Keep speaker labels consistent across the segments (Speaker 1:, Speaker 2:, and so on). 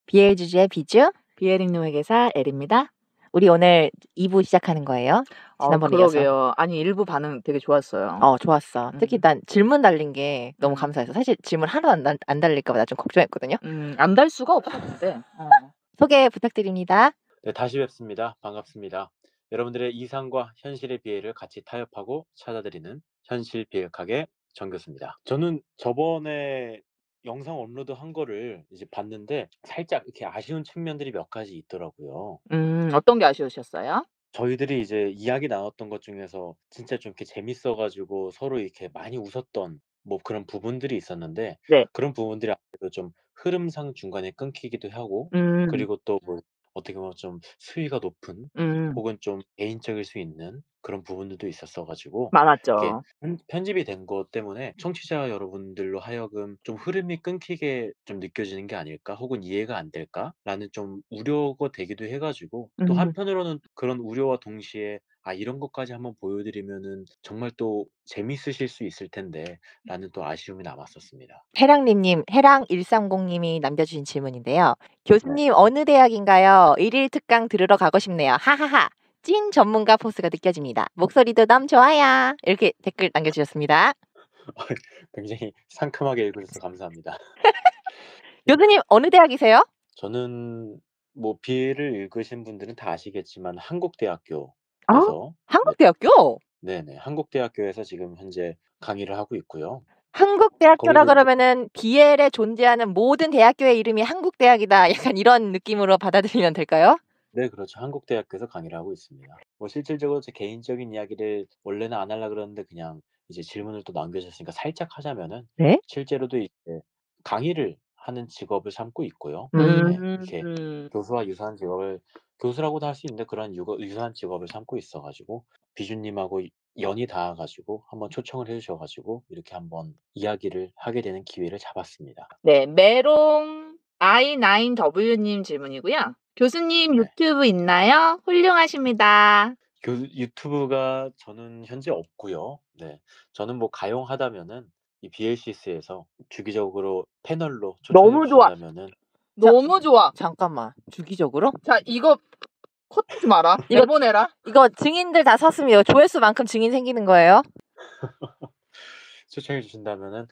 Speaker 1: BL 주제의 비주, BL 읽는 회계사 엘입니다. 우리 오늘 2부 시작하는 거예요. 지난번에 이어서.
Speaker 2: 그러게요. 아니 1부 반응 되게 좋았어요.
Speaker 1: 좋았어. 특히 난 질문 달린 게 너무
Speaker 2: 음.
Speaker 1: 감사해서 사실 질문 하나도 안 달릴까 봐 나 좀 걱정했거든요.
Speaker 2: 안 달 수가 없어 근데.
Speaker 1: 소개 부탁드립니다.
Speaker 3: 네, 다시 뵙습니다. 반갑습니다. 여러분들의 이상과 현실의 비애를 같이 타협하고 찾아드리는 현실 비핵학의 정 교수입니다. 저는 저번에 영상 업로드한 거를 이제 봤는데 살짝 이렇게 아쉬운 측면들이 몇 가지 있더라고요.
Speaker 2: 어떤 게 아쉬우셨어요?
Speaker 3: 저희들이 이제 이야기 나눴던 것 중에서 진짜 좀 이렇게 재밌어가지고 서로 이렇게 많이 웃었던 뭐 그런 부분들이 있었는데
Speaker 2: 네.
Speaker 3: 그런 부분들이 아무래도 좀 흐름상 중간에 끊기기도 하고 그리고 또 뭐 어떻게 보면 좀 수위가 높은 혹은 좀 개인적일 수 있는 그런 부분들도 있었어가지고 이게
Speaker 2: 많았죠.
Speaker 3: 편집이 된 것 때문에 청취자 여러분들로 하여금 좀 흐름이 끊기게 좀 느껴지는 게 아닐까 혹은 이해가 안 될까라는 좀 우려가 되기도 해가지고 또 한편으로는 그런 우려와 동시에 이런 것까지 한번 보여드리면은 정말 또 재밌으실 수 있을 텐데 라는 또 아쉬움이 남았었습니다.
Speaker 1: 해랑1300님이 남겨주신 질문인데요. 교수님 어느 대학인가요? 1일 특강 들으러 가고 싶네요. 하하하. 찐 전문가 포스가 느껴집니다. 목소리도 너무 좋아요. 이렇게 댓글 남겨주셨습니다.
Speaker 3: 굉장히 상큼하게 읽어주셔서 감사합니다.
Speaker 1: 교수님 어느 대학이세요?
Speaker 3: 저는 뭐 비엘을 읽으신 분들은 다 아시겠지만 한국대학교에서
Speaker 1: 한국대학교?
Speaker 3: 네네 한국대학교에서 지금 현재 강의를 하고 있고요.
Speaker 1: 한국대학교라
Speaker 3: 거기서
Speaker 1: 그러면은 BL에 존재하는 모든 대학교의 이름이 한국대학이다. 약간 이런 느낌으로 받아들이면 될까요?
Speaker 3: 네, 그렇죠. 한국대학교에서 강의를 하고 있습니다. 뭐 실질적으로 제 개인적인 이야기를 원래는 안 하려고 그랬는데 그냥 이제 질문을 또 남겨주셨으니까 살짝 하자면은
Speaker 1: 네?
Speaker 3: 실제로도 이제 강의를 하는 직업을 삼고 있고요. 네, 이렇게 교수와 유사한 직업을 교수라고도 할 수 있는데 그런 유사한 직업을 삼고 있어가지고 비주님하고 연이 닿아가지고 한번 초청을 해주셔가지고 이렇게 한번 이야기를 하게 되는 기회를 잡았습니다.
Speaker 2: 네, 메롱 i9w님 질문이고요. 교수님
Speaker 3: 네.
Speaker 2: 유튜브 있나요? 훌륭하십니다.
Speaker 3: 유튜브가 저는 현재 없고요. 네, 저는 뭐 가용하다면은 이 BLCS에서 주기적으로 패널로 초청해
Speaker 2: 너무 좋아.
Speaker 3: 주신다면은
Speaker 2: 너무 좋아.
Speaker 1: 잠깐만. 주기적으로?
Speaker 2: 자, 이거 컷하지 마라.
Speaker 1: 이거-
Speaker 2: 내보내라.
Speaker 1: 이거 증인들 다 섰으면 이거 조회수만큼 증인 생기는 거예요?
Speaker 3: 초청해 주신다면은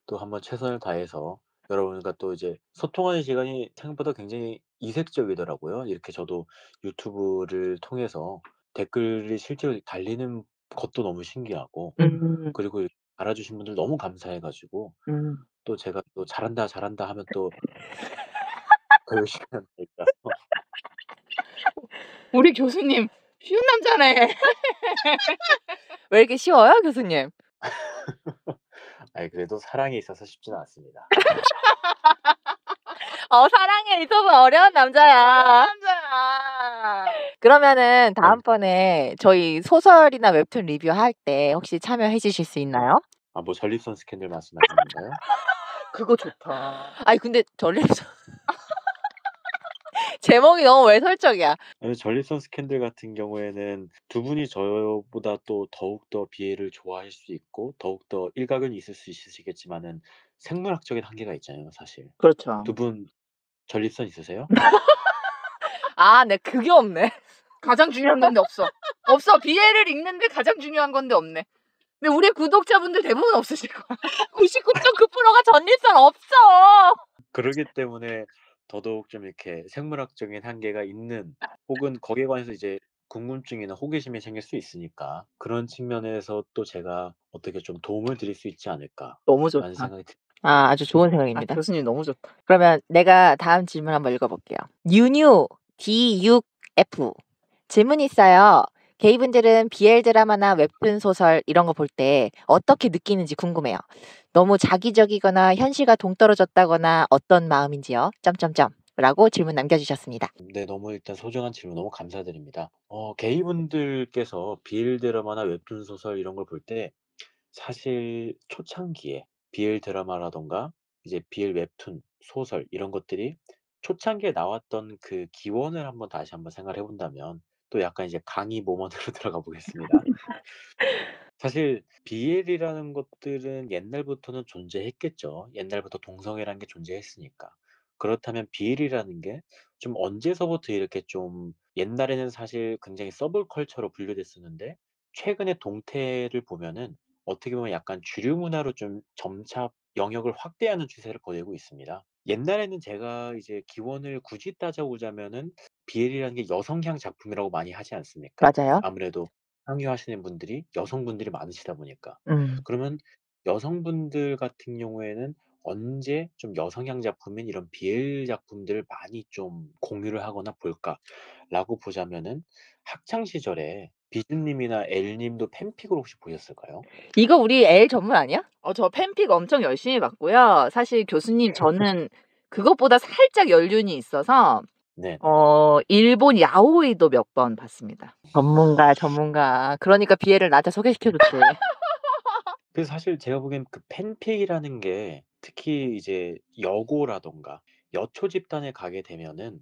Speaker 3: 또 한번 최선을 다해서 여러분과 또 이제 소통하는 시간이 생각보다 굉장히 이색적이더라고요. 이렇게 저도 유튜브를 통해서 댓글이 실제로 달리는 것도 너무 신기하고 그리고 달아주신 분들 너무 감사해가지고 또 제가 또 잘한다 잘한다 하면 또 더 열심히 하면 되니까.
Speaker 2: 우리 교수님 쉬운 남자네.
Speaker 1: 왜 이렇게 쉬워요, 교수님?
Speaker 3: 그래도 사랑에 있어서 쉽지는 않습니다.
Speaker 1: 사랑에 있어서 어려운 남자야. 그러면은 다음번에 저희 소설이나 웹툰 리뷰할 때 혹시 참여해 주실 수 있나요?
Speaker 3: 뭐 전립선 스캔들 말씀하시는 건가요?
Speaker 2: 그거 좋다.
Speaker 1: 아니 근데 전립선 제목이 너무 외설적이야.
Speaker 3: 전립선 스캔들 같은 경우에는 두 분이 저보다 또 더욱더 비애를 좋아할 수 있고 더욱더 일가견이 있을 수 있으시겠지만은 생물학적인 한계가 있잖아요, 사실.
Speaker 2: 그렇죠.
Speaker 3: 두 분 전립선 있으세요?
Speaker 1: 네, 그게 없네.
Speaker 2: 가장 중요한 건데 없어. 없어. 비애를 읽는데 가장 중요한 건데 없네. 근데 우리 구독자분들 대부분 없으실 거야.
Speaker 1: 99.9%가 전립선 없어.
Speaker 3: 그러기 때문에 더더욱 좀 이렇게 생물학적인 한계가 있는 혹은 거기에 관해서 이제 궁금증이나 호기심이 생길 수 있으니까 그런 측면에서 또 제가 어떻게 좀 도움을 드릴 수 있지 않을까
Speaker 2: 너무
Speaker 3: 라는
Speaker 2: 좋다.
Speaker 3: 생각이 듭니다.
Speaker 1: 아주 좋은 생각입니다.
Speaker 2: 교수님 너무 좋다.
Speaker 1: 그러면 내가 다음 질문 한번 읽어볼게요. 유뉴 D6F 질문이 있어요. 게이분들은 BL 드라마나 웹툰 소설 이런 거 볼 때 어떻게 느끼는지 궁금해요. 너무 자기적이거나 현실과 동떨어졌다거나 어떤 마음인지요? 점점점 라고 질문 남겨주셨습니다.
Speaker 3: 네, 너무 일단 소중한 질문 너무 감사드립니다. 게이분들께서 BL 드라마나 웹툰 소설 이런 걸 볼 때 사실 초창기에 BL 드라마라던가 이제 BL 웹툰 소설 이런 것들이 초창기에 나왔던 그 기원을 다시 한번 생각을 해본다면 또 약간 이제 강의 모먼트로 들어가 보겠습니다. 사실 BL이라는 것들은 옛날부터는 존재했겠죠. 옛날부터 동성애라는 게 존재했으니까. 그렇다면 BL이라는 게 좀 언제서부터 이렇게 좀 옛날에는 사실 굉장히 서브컬처로 분류됐었는데 최근의 동태를 보면은 어떻게 보면 약간 주류 문화로 좀 점차 영역을 확대하는 추세를 보이고 있습니다. 옛날에는 제가 이제 기원을 굳이 따져보자면은 BL이라는 게 여성향 작품이라고 많이 하지 않습니까?
Speaker 1: 맞아요.
Speaker 3: 아무래도 상유하시는 분들이 여성분들이 많으시다 보니까.
Speaker 1: 음.
Speaker 3: 그러면 여성분들 같은 경우에는 언제 좀 여성향 작품인 이런 BL 작품들을 많이 좀 공유를 하거나 볼까라고 보자면은 학창 시절에 비준님이나 엘님도 팬픽을 혹시 보셨을까요?
Speaker 1: 이거 우리 L 전문 아니야?
Speaker 2: 저 팬픽 엄청 열심히 봤고요. 사실 교수님 저는 그것보다 살짝 연륜이 있어서
Speaker 3: 네네.
Speaker 2: 일본 야오이도 몇 번 봤습니다.
Speaker 1: 전문가. 그러니까 BL을 나한테 소개시켜줬지.
Speaker 3: 그래서 사실 제가 보기엔 그 팬픽이라는 게 특히 이제 여고라던가 여초 집단에 가게 되면은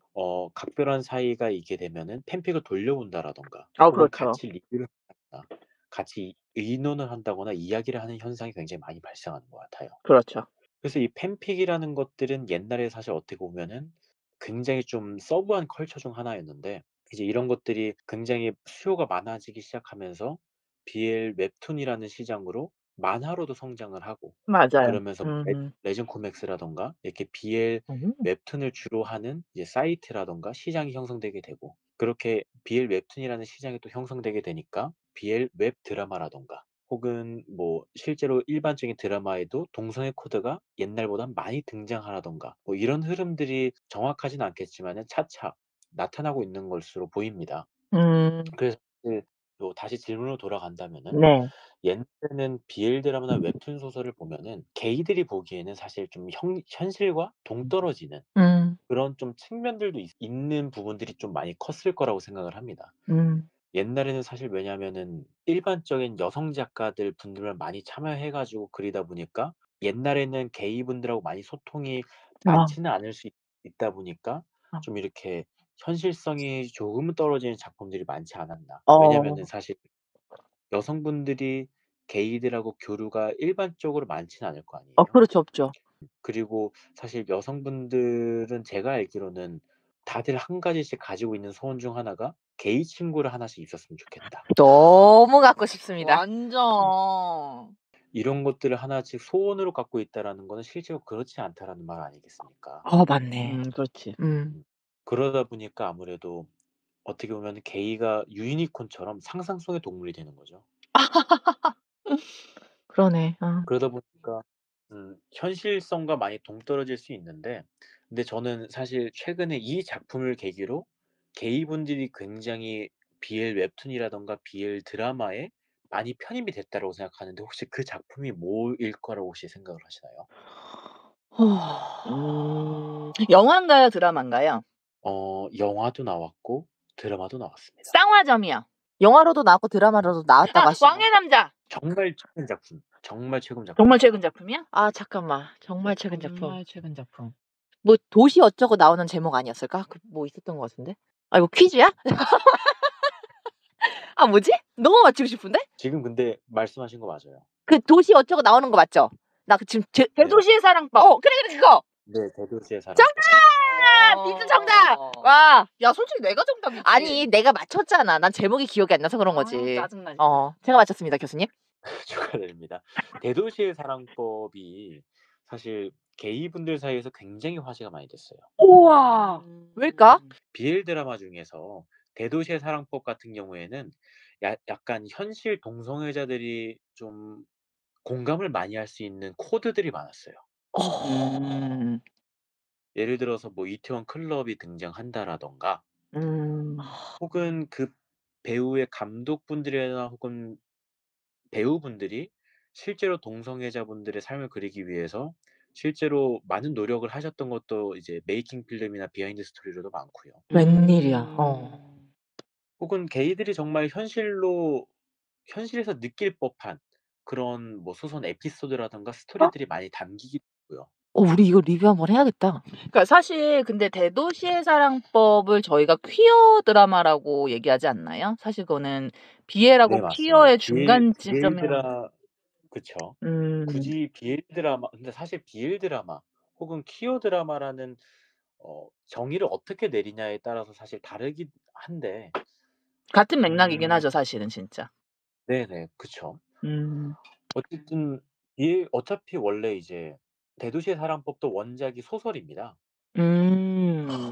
Speaker 3: 각별한 사이가 있게 되면은 팬픽을 돌려본다라던가 혹은
Speaker 2: 그렇죠.
Speaker 3: 같이 리뷰를 한다거나 같이 의논을 한다거나 이야기를 하는 현상이 굉장히 많이 발생하는 것 같아요.
Speaker 2: 그렇죠.
Speaker 3: 그래서 이 팬픽이라는 것들은 옛날에 사실 어떻게 보면은 굉장히 좀 서브한 컬처 중 하나였는데 이제 이런 것들이 굉장히 수요가 많아지기 시작하면서 BL 웹툰이라는 시장으로 만화로도 성장을 하고
Speaker 2: 맞아요.
Speaker 3: 그러면서 레전 코믹스라던가 이렇게 BL
Speaker 1: 음.
Speaker 3: 웹툰을 주로 하는 이제 사이트라던가 시장이 형성되게 되고 그렇게 BL 웹툰이라는 시장이 또 형성되게 되니까 BL 웹 드라마라던가 혹은 뭐 실제로 일반적인 드라마에도 동성애 코드가 옛날보다 많이 등장하라던가 뭐 이런 흐름들이 정확하진 않겠지만은 차차 나타나고 있는 것으로 보입니다. 그래서 또 다시 질문으로 돌아간다면은
Speaker 1: 네.
Speaker 3: 옛날에는 BL 드라마나 웹툰 소설을 보면은 게이들이 보기에는 사실 좀 현실과 동떨어지는
Speaker 1: 음.
Speaker 3: 그런 좀 측면들도 있는 부분들이 좀 많이 컸을 거라고 생각을 합니다.
Speaker 1: 음.
Speaker 3: 옛날에는 사실 왜냐면은 일반적인 여성 작가들 분들만 많이 참여해 가지고 그리다 보니까 옛날에는 게이분들하고 많이 소통이 많지는 않을 수 있다 보니까 좀 이렇게 현실성이 조금은 떨어지는 작품들이 많지 않았나. 왜냐면은 사실 여성분들이 게이들하고 교류가 일반적으로 많지는 않을 거 아니에요.
Speaker 1: 그렇죠. 없죠.
Speaker 3: 그리고 사실 여성분들은 제가 알기로는 다들 한 가지씩 가지고 있는 소원 중 하나가 '게이 친구를 하나씩 있었으면 좋겠다.'
Speaker 1: 너무 갖고 싶습니다.
Speaker 2: 완전.
Speaker 3: 이런 것들을 하나씩 소원으로 갖고 있다라는 거는 실제로 그렇지 않다라는 말 아니겠습니까?
Speaker 1: 맞네.
Speaker 2: 그렇지.
Speaker 3: 그러다 보니까 아무래도 어떻게 보면 게이가 유니콘처럼 상상 속의 동물이 되는 거죠.
Speaker 1: 그러네.
Speaker 3: 그러다 보니까 현실성과 많이 동떨어질 수 있는데 근데 저는 사실 최근에 이 작품을 계기로 게이분들이 굉장히 BL 웹툰이라든가 BL 드라마에 많이 편입이 됐다고 생각하는데 혹시 그 작품이 뭐일 거라고 혹시 생각을 하시나요?
Speaker 2: 영화인가요? 드라마인가요?
Speaker 3: 영화도 나왔고 드라마도 나왔습니다.
Speaker 2: 쌍화점이요.
Speaker 1: 영화로도 나왔고 드라마로도 나왔다고 하시네.
Speaker 2: 왕의 남자.
Speaker 3: 정말 최근 작품. 정말 최근 작품.
Speaker 2: 정말 최근 작품이야?
Speaker 1: 잠깐만. 정말 최근 작품.
Speaker 2: 정말 최근 작품.
Speaker 1: 뭐 도시 어쩌고 나오는 제목 아니었을까? 뭐 있었던 것 같은데. 이거 퀴즈야? 뭐지? 너무 맞히고 싶은데?
Speaker 3: 지금 근데 말씀하신 거 맞아요.
Speaker 1: 그 도시 어쩌고 나오는 거 맞죠? 나 지금
Speaker 2: 대도시의 사랑법.
Speaker 1: 그래 그거.
Speaker 3: 네, 대도시의 사랑법.
Speaker 1: 비트 정답. 와.
Speaker 2: 야, 솔직히 내가 정답이지.
Speaker 1: 아니 내가 맞췄잖아. 난 제목이 기억이 안 나서 그런 거지.
Speaker 2: 짜증나.
Speaker 1: 제가 맞췄습니다, 교수님.
Speaker 3: 축하드립니다. 대도시의 사랑법이 사실 게이분들 사이에서 굉장히 화제가 많이 됐어요.
Speaker 1: 우와. 왜일까?
Speaker 3: BL 드라마 중에서 대도시의 사랑법 같은 경우에는 약간 현실 동성애자들이 좀 공감을 많이 할 수 있는 코드들이 많았어요. 예를 들어서 뭐 이태원 클럽이 등장한다라던가 혹은 그 배우의 감독분들이나 혹은 배우분들이 실제로 동성애자분들의 삶을 그리기 위해서 실제로 많은 노력을 하셨던 것도 이제 메이킹 필름이나 비하인드 스토리로도 많고요.
Speaker 1: 웬일이야.
Speaker 3: 혹은 게이들이 정말 현실에서 느낄 법한 그런 뭐 소소한 에피소드라든가 스토리들이 많이 담기기도 하고요.
Speaker 1: 우리 이거 리뷰 한번 해야겠다.
Speaker 2: 그러니까 사실 근데 대도시의 사랑법을 저희가 퀴어 드라마라고 얘기하지 않나요? 사실 그거는 BL하고
Speaker 3: 네, 맞습니다.
Speaker 2: 퀴어의 중간
Speaker 3: BL
Speaker 2: 지점이라.
Speaker 3: 그쵸. 굳이 BL 드라마 근데 사실 BL 드라마 혹은 퀴어 드라마라는 정의를 어떻게 내리냐에 따라서 사실 다르긴 한데
Speaker 2: 같은 맥락이긴
Speaker 3: 음
Speaker 2: 하죠, 사실은 진짜.
Speaker 3: 네네. 그쵸.
Speaker 2: 음.
Speaker 3: 어쨌든 이 어차피 원래 이제 대도시의 사랑법도 원작이 소설입니다.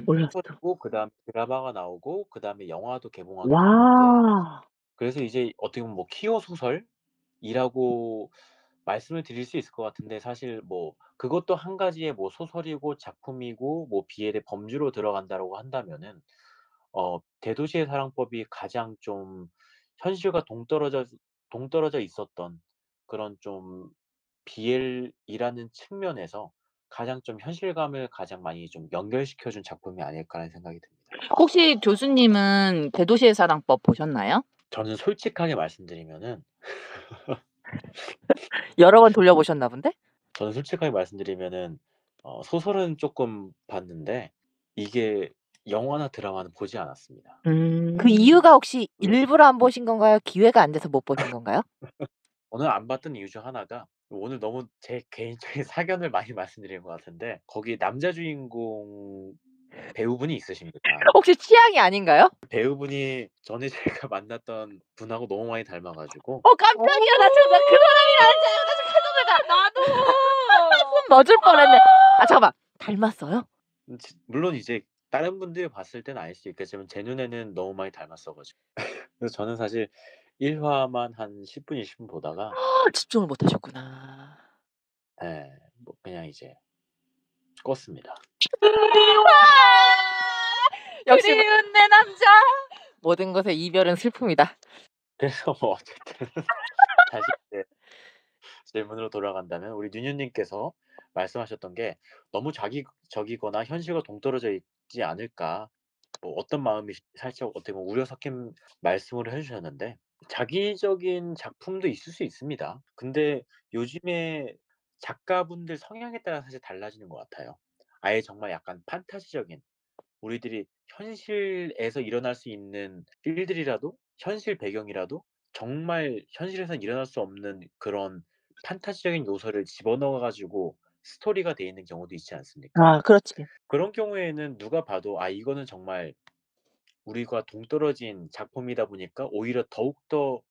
Speaker 2: 몰랐어.
Speaker 3: 소설이고 그다음에 드라마가 나오고 그다음에 영화도 개봉하게 됐는데
Speaker 2: 와.
Speaker 3: 그래서 이제 어떻게 보면 뭐 키워 소설이라고 말씀을 드릴 수 있을 것 같은데 사실 뭐 그것도 한 가지의 뭐 소설이고 작품이고 뭐 BL의 범주로 들어간다라고 한다면은 대도시의 사랑법이 가장 좀 현실과 동떨어져 있었던 그런 좀 BL이라는 측면에서 가장 좀 현실감을 가장 많이 좀 연결시켜 준 작품이 아닐까라는 생각이 듭니다.
Speaker 2: 혹시 교수님은 대도시의 사랑법 보셨나요?
Speaker 3: 저는 솔직하게 말씀드리면은
Speaker 1: 여러 번 돌려보셨나 본데?
Speaker 3: 저는 솔직하게 말씀드리면은 소설은 쪼끔 봤는데 이게 영화나 드라마는 보지 않았습니다.
Speaker 1: 그 이유가 혹시
Speaker 3: 왜
Speaker 1: 일부러 안 보신 건가요? 기회가 안 돼서 못 보신 건가요?
Speaker 3: 저는 안 봤던 이유 중 하나가 오늘 너무 제 개인적인 사견을 많이 말씀드린 것 같은데 거기 남자 주인공 배우분이 있으십니다.
Speaker 1: 혹시 취향이 아닌가요?
Speaker 3: 배우분이 전에 제가 만났던 분하고 너무 많이 닮아 가지고
Speaker 1: 깜짝이야. 나 지금 그 사람이라는 줄 알고 지금 캐논에다
Speaker 2: 나도.
Speaker 1: 손 멎을 뻔했네. 아 잠깐만. 닮았어요?
Speaker 3: 물론 이제 다른 분들이 봤을 때는 알 수 있겠지만 제 눈에는 너무 많이 닮았어 가지고 그래서 저는 사실 1 화만 한 10 분, 20분 보다가
Speaker 1: 집중을 못 하셨구나.
Speaker 3: 예 뭐 그냥 이제 껐습니다.
Speaker 1: 역시
Speaker 2: 그리운 내 남자.
Speaker 1: 모든 것의 이별은 슬픔이다.
Speaker 3: 그래서 뭐 어쨌든 다시 이제 질문으로 돌아간다면 우리 뉴뉴 님께서 말씀하셨던 게 "너무 자기적이거나 현실과 동떨어져 있지 않을까?" 뭐 어떤 마음이 살짝 어떻게 보면 우려 섞인 말씀을 해 주셨는데 자기적인 작품도 있을 수 있습니다. 근데 요즘에 작가분들 성향에 따라 사실 달라지는 것 같아요. 아예 정말 약간 판타지적인 우리들이 현실에서 일어날 수 있는 일들이라도 현실 배경이라도 정말 현실에선 일어날 수 없는 그런 판타지적인 요소를 집어넣어 가지고 스토리가 돼 있는 경우도 있지 않습니까?
Speaker 1: 아 그렇지.
Speaker 3: 그런 경우에는 누가 봐도 '아 이거는 정말 우리가 동떨어진 작품이다 보니까 오히려 더욱더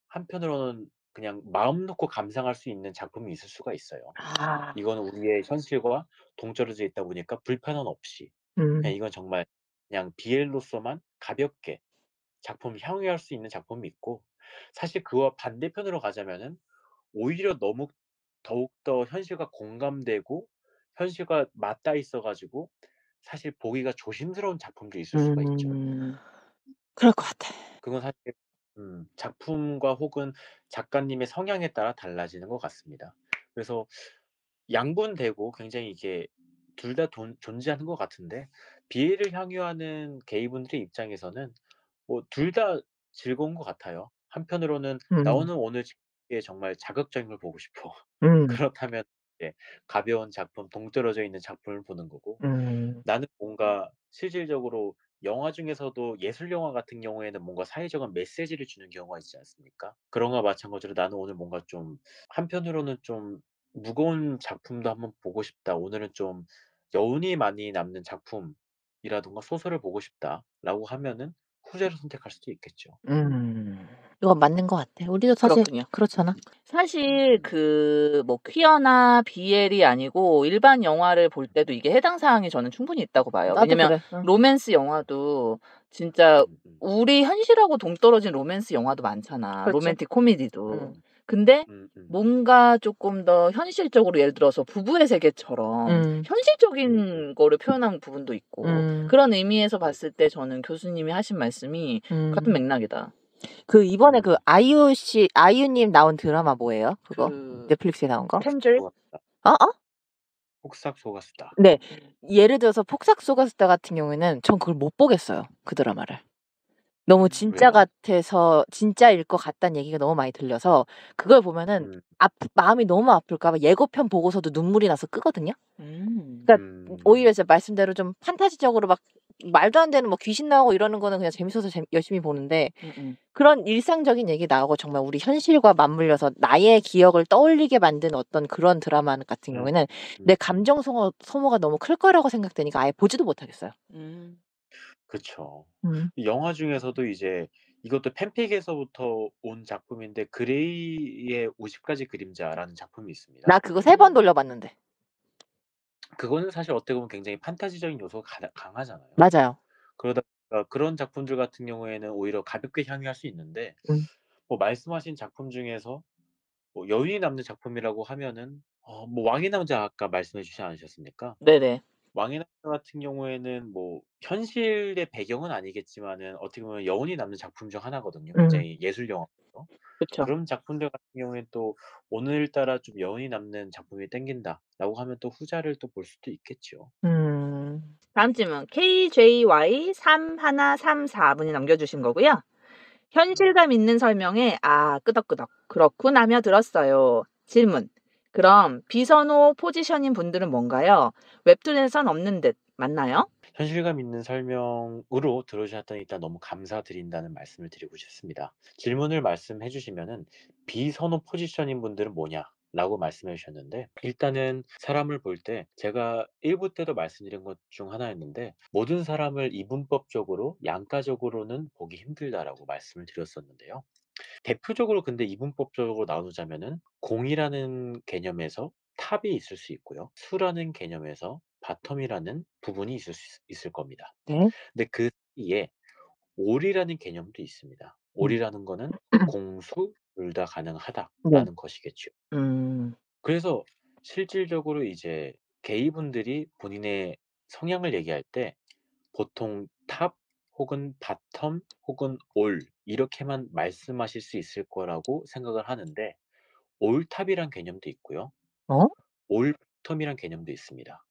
Speaker 3: 한편으로는 그냥 마음 놓고 감상할 수 있는 작품이 있을 수가 있어요.
Speaker 1: 아.
Speaker 3: 이거는 우리의 현실과 동떨어져 있다 보니까 불편함 없이 그냥 이건 정말 그냥 BL로서만 가볍게 작품을 향유할 수 있는 작품이 있고 사실 그와 반대편으로 가자면은 오히려 너무 더욱더 현실과 공감되고 현실과 맞닿아 있어 가지고 사실 보기가 조심스러운 작품도 있을 수가 있죠.
Speaker 1: 그럴 것 같아.
Speaker 3: 그건 사실 작품과 혹은 작가님의 성향에 따라 달라지는 것 같습니다. 그래서 양분되고 굉장히 이게 둘 다 존재하는 것 같은데 비애를 향유하는 게이분들의 입장에서는 뭐 둘 다 즐거운 것 같아요. 한편으로는 '나는 오늘 이게 정말 자극적인 걸 보고 싶어.' 그렇다면 이제 가벼운 작품, 동떨어져 있는 작품을 보는 거고 나는 뭔가 실질적으로 영화 중에서도 예술 영화 같은 경우에는 뭔가 사회적인 메시지를 주는 경우가 있지 않습니까? 그런 거와 마찬가지로 '나는 오늘 뭔가 좀 한편으로는 좀 무거운 작품도 한번 보고 싶다. 오늘은 좀 여운이 많이 남는 작품이라든가 소설을 보고 싶다.'라고 하면은 후자를 선택할 수도 있겠죠.
Speaker 1: 이건 맞는 것 같아. 우리도 사실
Speaker 2: 그렇군요.
Speaker 1: 그렇잖아.
Speaker 2: 사실 뭐 퀴어나 BL이 아니고 일반 영화를 볼 때도 이게 해당 사항이 저는 충분히 있다고 봐요.
Speaker 1: 나도
Speaker 2: 왜냐면
Speaker 1: 그래.
Speaker 2: 로맨스 영화도 진짜
Speaker 3: 음음.
Speaker 2: 우리 현실하고 동떨어진 로맨스 영화도 많잖아.
Speaker 1: 그렇지.
Speaker 2: 로맨틱 코미디도.
Speaker 3: 음.
Speaker 2: 근데
Speaker 3: 음음.
Speaker 2: 뭔가 조금 더 현실적으로 예를 들어서 부부의 세계처럼 현실적인 거를 표현한 부분도 있고 그런 의미에서 봤을 때 저는 교수님이 하신 말씀이 같은 맥락이다.
Speaker 1: 그 이번에 그 아이유님 나온 드라마 뭐예요? 그거
Speaker 2: 그
Speaker 1: 넷플릭스에 나온 거?
Speaker 2: 템즐?
Speaker 3: 속았수다.
Speaker 1: 어?
Speaker 3: 폭삭 속았수다.
Speaker 1: 네. 예를 들어서 폭삭 속았수다 같은 경우에는 전 그걸 못 보겠어요. 그 드라마를. 너무 진짜
Speaker 3: 왜요?
Speaker 1: 같아서 진짜일 것 같다는 얘기가 너무 많이 들려서 그걸 보면은 마음이 너무 아플까 봐 예고편 보고서도 눈물이 나서 끄거든요. 그러니까 오히려
Speaker 3: 음.
Speaker 1: 이제 말씀대로 좀 판타지적으로 막 말도 안 되는 뭐 귀신 나오고 이러는 거는 그냥 재밌어서 열심히 보는데 그런 일상적인 얘기 나오고 정말 우리 현실과 맞물려서 나의 기억을 떠올리게 만든 어떤 그런 드라마 같은 경우에는 내 감정 소모가 너무 클 거라고 생각되니까 아예 보지도 못하겠어요.
Speaker 3: 그쵸. 영화 중에서도 이제 이것도 팬픽에서부터 온 작품인데 그레이의 50가지 그림자라는 작품이 있습니다.
Speaker 1: 나 그거 3번 돌려봤는데.
Speaker 3: 그거는 사실 어떻게 보면 굉장히 판타지적인 요소가 강하잖아요.
Speaker 1: 맞아요.
Speaker 3: 그러다 보니까 그런 작품들 같은 경우에는 오히려 가볍게 향유할 수 있는데 뭐 말씀하신 작품 중에서 뭐 여운이 남는 작품이라고 하면은 뭐 왕의 남자 아까 말씀해 주시지 않으셨습니까?
Speaker 2: 네네.
Speaker 3: 왕의 남자 같은 경우에는 뭐 현실의 배경은 아니겠지만은 어떻게 보면 여운이 남는 작품 중 하나거든요. 굉장히 예술 영화죠.
Speaker 2: 그쵸.
Speaker 3: 그런 작품들 같은 경우에는 또 오늘따라 좀 여운이 남는 작품이 땡긴다라고 하면 또 후자를 또 볼 수도 있겠죠.
Speaker 2: 다음 질문 KJY3134분이 남겨주신 거고요. 현실감 있는 설명에 끄덕끄덕 그렇군 하며 들었어요. 질문. 그럼 비선호 포지션인 분들은 뭔가요? 웹툰에선 없는 듯 맞나요?
Speaker 3: 현실감 있는 설명으로 들어주셨다니 일단 너무 감사드린다는 말씀을 드리고 싶습니다. 질문을 말씀해 주시면은 비선호 포지션인 분들은 뭐냐라고 말씀해 주셨는데 일단은 사람을 볼 때 제가 1부 때도 말씀드린 것 중 하나였는데 모든 사람을 이분법적으로 양가적으로는 보기 힘들다라고 말씀을 드렸었는데요. 대표적으로 근데 이분법적으로 나누자면은 공이라는 개념에서 탑이 있을 수 있고요. 수라는 개념에서 바텀이라는 부분이 있을 겁니다.
Speaker 1: 네.
Speaker 3: 근데 그 사이에 올이라는 개념도 있습니다. 올이라는 거는 공수 둘 다 가능하다라는 것이겠죠. 그래서 실질적으로 이제 게이분들이 본인의 성향을 얘기할 때 보통 탑 혹은 바텀 혹은 올 이렇게만 말씀하실 수 있을 거라고 생각을 하는데 올탑이란 개념도 있고요. 올바텀이란 개념도 있습니다.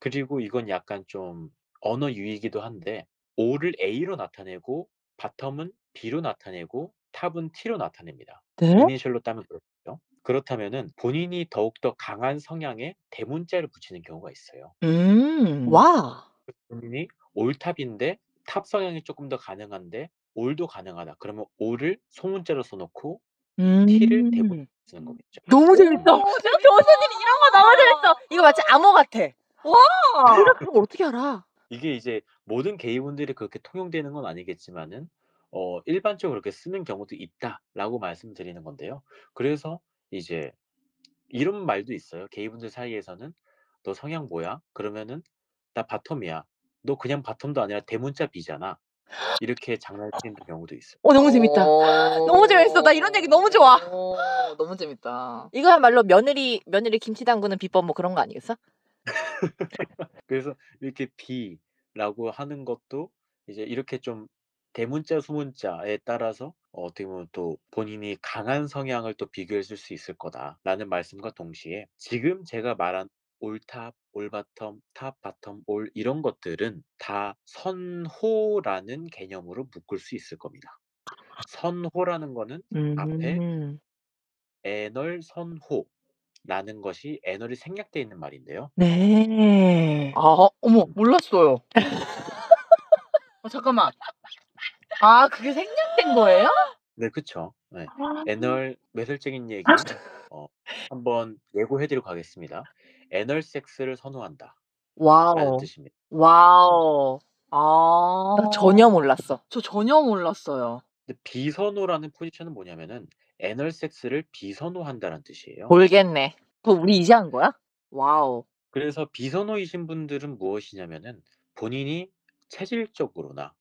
Speaker 3: 그리고 이건 약간 좀 언어 유희이기도 한데 올을 A로 나타내고 바텀은 B로 나타내고 탑은 T로 나타냅니다. 이니셜로 따면 그렇죠. 그렇다면은 본인이 더욱더 강한 성향에 대문자를 붙이는 경우가 있어요.
Speaker 1: 와.
Speaker 3: 본인이 올탑인데 탑 성향이 조금 더 가능한데 올도 가능하다. 그러면 올을 소문자로 써놓고 T를 대문자로 쓰는 거겠죠.
Speaker 1: 너무 재밌어.
Speaker 2: 재밌다.
Speaker 1: 교수님 이런 거 너무 재밌어. 이거 마치 암호 같아. 와. 내가 그런 걸 어떻게 알아?
Speaker 3: 이게 이제 모든 게이분들이 그렇게 통용되는 건 아니겠지만은 일반적으로 그렇게 쓰는 경우도 있다라고 말씀드리는 건데요. 그래서 이제 이런 말도 있어요. 게이분들 사이에서는 "너 성향 뭐야?" 그러면은 "나 바텀이야." "너 그냥 바텀도 아니라 대문자 B잖아." 이렇게 장난을 치는 경우도 있어요.
Speaker 1: 너무 재밌다. 너무 재밌어. 나 이런 얘기 너무 좋아.
Speaker 2: 너무 재밌다.
Speaker 1: 이거야말로 며느리 김치 담그는 비법 뭐 그런 거 아니겠어?
Speaker 3: 그래서 이렇게 B라고 하는 것도 이제 이렇게 좀 대문자 소문자에 따라서 어떻게 보면 또 본인이 강한 성향을 또 비교해 줄 수 있을 거다라는 말씀과 동시에 지금 제가 말한 올탑, 올바텀, 탑, 바텀, 올 이런 것들은 다 선호라는 개념으로 묶을 수 있을 겁니다. 선호라는 거는 앞에 애널 선호라는 것이 애널이 생략되어 있는 말인데요.
Speaker 1: 네.
Speaker 2: 어머, 몰랐어요. 잠깐만. 그게 생략된 거예요?
Speaker 3: 네, 그쵸. 네. 애널 매설적인 얘기 한번 예고해 드리고 가겠습니다. 애널 섹스를 선호한다 라는 뜻입니다.
Speaker 2: 와우.
Speaker 1: 나 전혀 몰랐어.
Speaker 2: 저 전혀 몰랐어요.
Speaker 3: 근데 비선호라는 포지션은 뭐냐면은 애널 섹스를 비선호한다는 뜻이에요.
Speaker 1: 모르겠네. 그거 우리 이제 한 거야?
Speaker 2: 와우.
Speaker 3: 그래서 비선호이신 분들은 무엇이냐면은 본인이 체질적으로나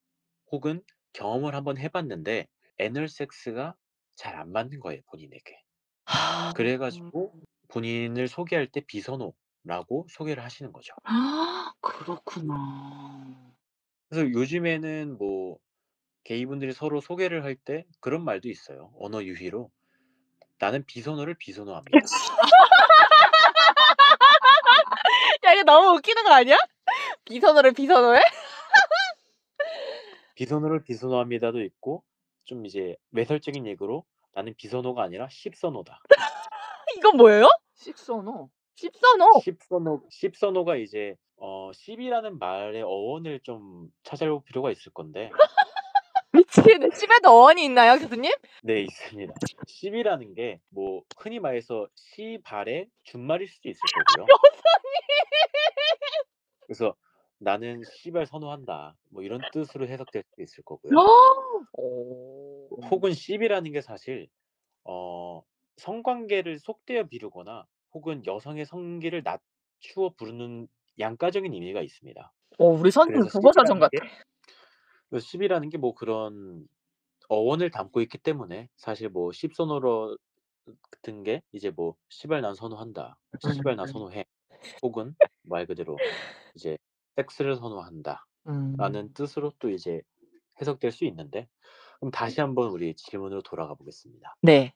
Speaker 3: 혹은 경험을 한번 해 봤는데 애널 섹스가 잘 안 맞는 거예요, 본인에게. 그래 가지고 본인을 소개할 때 비선호라고 소개를 하시는 거죠.
Speaker 2: 그렇구나.
Speaker 3: 그래서 요즘에는 뭐 게이분들이 서로 소개를 할 때 그런 말도 있어요. 언어 유희로. "나는 비선호를 비선호합니다."
Speaker 1: 야, 이거 너무 웃기는 거 아니야? 비선호를 비선호해?
Speaker 3: 비선호를 비선호합니다도 있고 좀 이제 매설적인 얘기로 "나는 비선호가 아니라 십선호다."
Speaker 1: 이건 뭐예요?
Speaker 2: 식선호.
Speaker 1: 십선호.
Speaker 3: 십선호가 이제 씹이라는 말의 어원을 좀 찾아볼 필요가 있을 건데.
Speaker 1: 미치겠네. 씹에도 어원이 있나요, 교수님?
Speaker 3: 네, 있습니다. 씹이라는 게 뭐 흔히 말해서 시발의 준말일 수도 있을 거고요. 그래서 나는 씨발 선호한다. 뭐 이런 뜻으로 해석될 수도 있을 거고요. 혹은 씹이라는 게 사실 성관계를 속되어 비르거나 혹은 여성의 성기를 낮추어 부르는 양가적인 의미가 있습니다.
Speaker 2: 우리 선생님
Speaker 3: 그래서
Speaker 2: 국어사전 같아.
Speaker 3: 씹이라는 게 뭐 그런 어원을 담고 있기 때문에 사실 뭐 씹선호로 같은 게 이제 뭐 씨발 난 선호한다. 씨발 나 선호해. 혹은 말 그대로 이제 섹스를 선호한다. 라는 뜻으로 또 이제 해석될 수 있는데, 그럼 다시 한번 우리 질문으로 돌아가 보겠습니다.
Speaker 1: 네.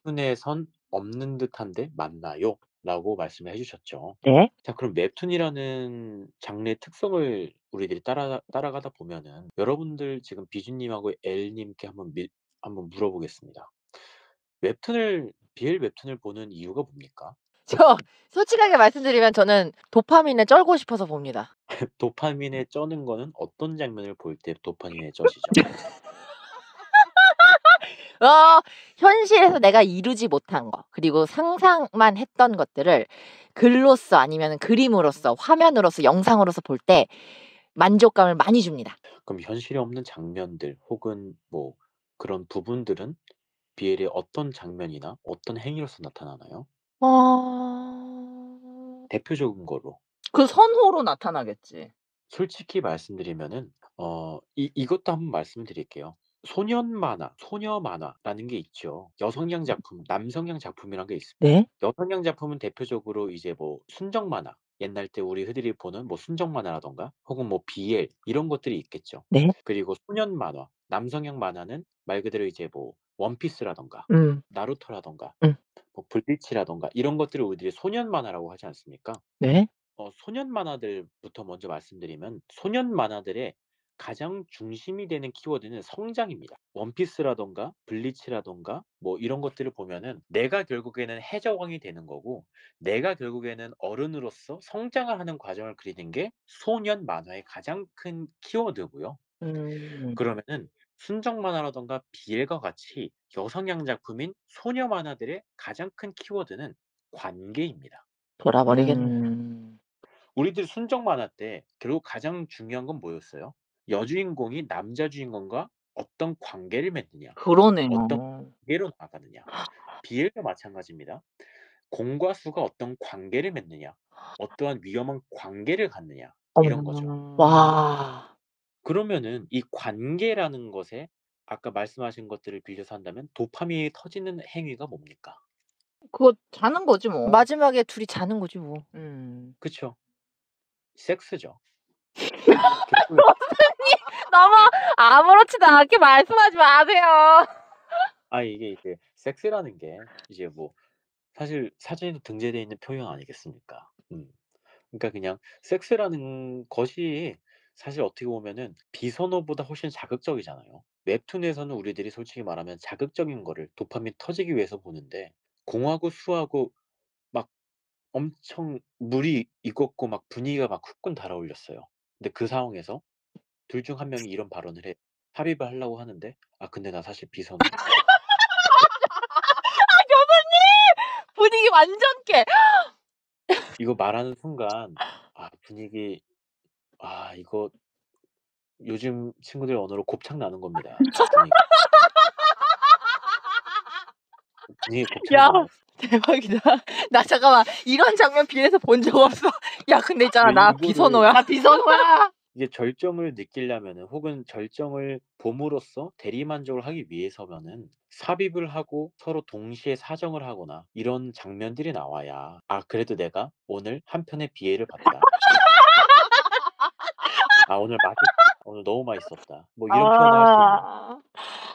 Speaker 3: 웹툰에선 없는 듯한데 맞나요? 라고 말씀을 해주셨죠.
Speaker 1: 네.
Speaker 3: 자, 그럼 웹툰이라는 장르의 특성을 우리들이 따라가다 보면은 여러분들 지금 비주님하고 엘님께 한번 물어보겠습니다. BL 웹툰을 보는 이유가 뭡니까?
Speaker 1: 저 솔직하게 말씀드리면 저는 도파민에 쩔고 싶어서 봅니다.
Speaker 3: 도파민에 쩌는 거는 어떤 장면을 볼 때 도파민에 쩌시죠?
Speaker 1: 현실에서 내가 이루지 못한 거, 그리고 상상만 했던 것들을 글로써 아니면 그림으로써, 화면으로써, 영상으로서 볼 때 만족감을 많이 줍니다.
Speaker 3: 그럼 현실에 없는 장면들 혹은 뭐 그런 부분들은 BL의 어떤 장면이나 어떤 행위로서 나타나나요? 대표적인 거로.
Speaker 2: 그 선호로 나타나겠지.
Speaker 3: 솔직히 말씀드리면은 이것도 한번 말씀드릴게요. 소년 만화, 소녀 만화라는 게 있죠. 여성향 작품, 남성향 작품이란 게 있습니다.
Speaker 1: 네.
Speaker 3: 여성향 작품은 대표적으로 이제 뭐 순정 만화, 옛날 때 우리 흔히 보는 뭐 순정 만화라던가 혹은 뭐 BL 이런 것들이 있겠죠.
Speaker 1: 네.
Speaker 3: 그리고 소년 만화, 남성향 만화는 말 그대로 이제 뭐 원피스라던가 나루토라던가 뭐 블리치라던가 이런 것들을 우리들이 소년 만화라고 하지 않습니까?
Speaker 1: 네.
Speaker 3: 소년 만화들부터 먼저 말씀드리면 소년 만화들의 가장 중심이 되는 키워드는 성장입니다. 원피스라던가 블리치라던가 뭐 이런 것들을 보면은 내가 결국에는 해적왕이 되는 거고 내가 결국에는 어른으로서 성장을 하는 과정을 그리는 게 소년 만화의 가장 큰 키워드고요. 그러면은 순정 만화라던가 BL과 같이 여성향 작품인 소녀 만화들의 가장 큰 키워드는 관계입니다.
Speaker 1: 돌아버리겠네.
Speaker 3: 우리들 순정 만화 때 결국 가장 중요한 건 뭐였어요? 여주인공이 남자 주인공과 어떤 관계를 맺느냐,
Speaker 2: 그러네요.
Speaker 3: 어떤 관계로 나가느냐. BL도 마찬가지입니다. 공과 수가 어떤 관계를 맺느냐, 어떠한 위험한 관계를 갖느냐, 이런 거죠.
Speaker 1: 와.
Speaker 3: 그러면은 이 관계라는 것에 아까 말씀하신 것들을 빌려서 한다면 도파민이 터지는 행위가 뭡니까?
Speaker 2: 그거 자는 거지 뭐.
Speaker 1: 마지막에 둘이 자는 거지 뭐.
Speaker 3: 그쵸. 섹스죠.
Speaker 1: 교수님 너무 아무렇지도 않게 말씀하지 마세요.
Speaker 3: 이게 섹스라는 게 이제 뭐 사실 사전에도 등재되어 있는 표현 아니겠습니까? 그러니까 그냥 섹스라는 것이 사실 어떻게 보면은 비선호보다 훨씬 자극적이잖아요. 웹툰에서는 우리들이 솔직히 말하면 자극적인 거를 도파민 터지기 위해서 보는데 공하고 수하고 막 엄청 물이 익었고 막 분위기가 막 후끈 달아올렸어요. 근데 그 상황에서 둘 중 한 명이 이런 발언을 해. 합의를 하려고 하는데 근데 나 사실 비선호야.
Speaker 1: 교수님! 분위기 완전 깨.
Speaker 3: 이거 말하는 순간 분위기 이거 요즘 친구들 언어로 곱창 나는 겁니다, 분위기. 분위기 곱창
Speaker 1: 야,
Speaker 3: 나요.
Speaker 1: 대박이다. 나 잠깐만 이런 장면 BL에서 본 적 없어. 야, 근데 있잖아 나
Speaker 3: 이거를
Speaker 1: 비선호야. 나 비선호야.
Speaker 3: 이게 절정을 느끼려면은 혹은 절정을 봄으로써 대리만족을 하기 위해서면은 삽입을 하고 서로 동시에 사정을 하거나 이런 장면들이 나와야 그래도 내가 오늘 한 편의 비애를 봤다. 오늘 맛있다. 오늘 너무 맛있었다. 뭐 이런 표현을 할 수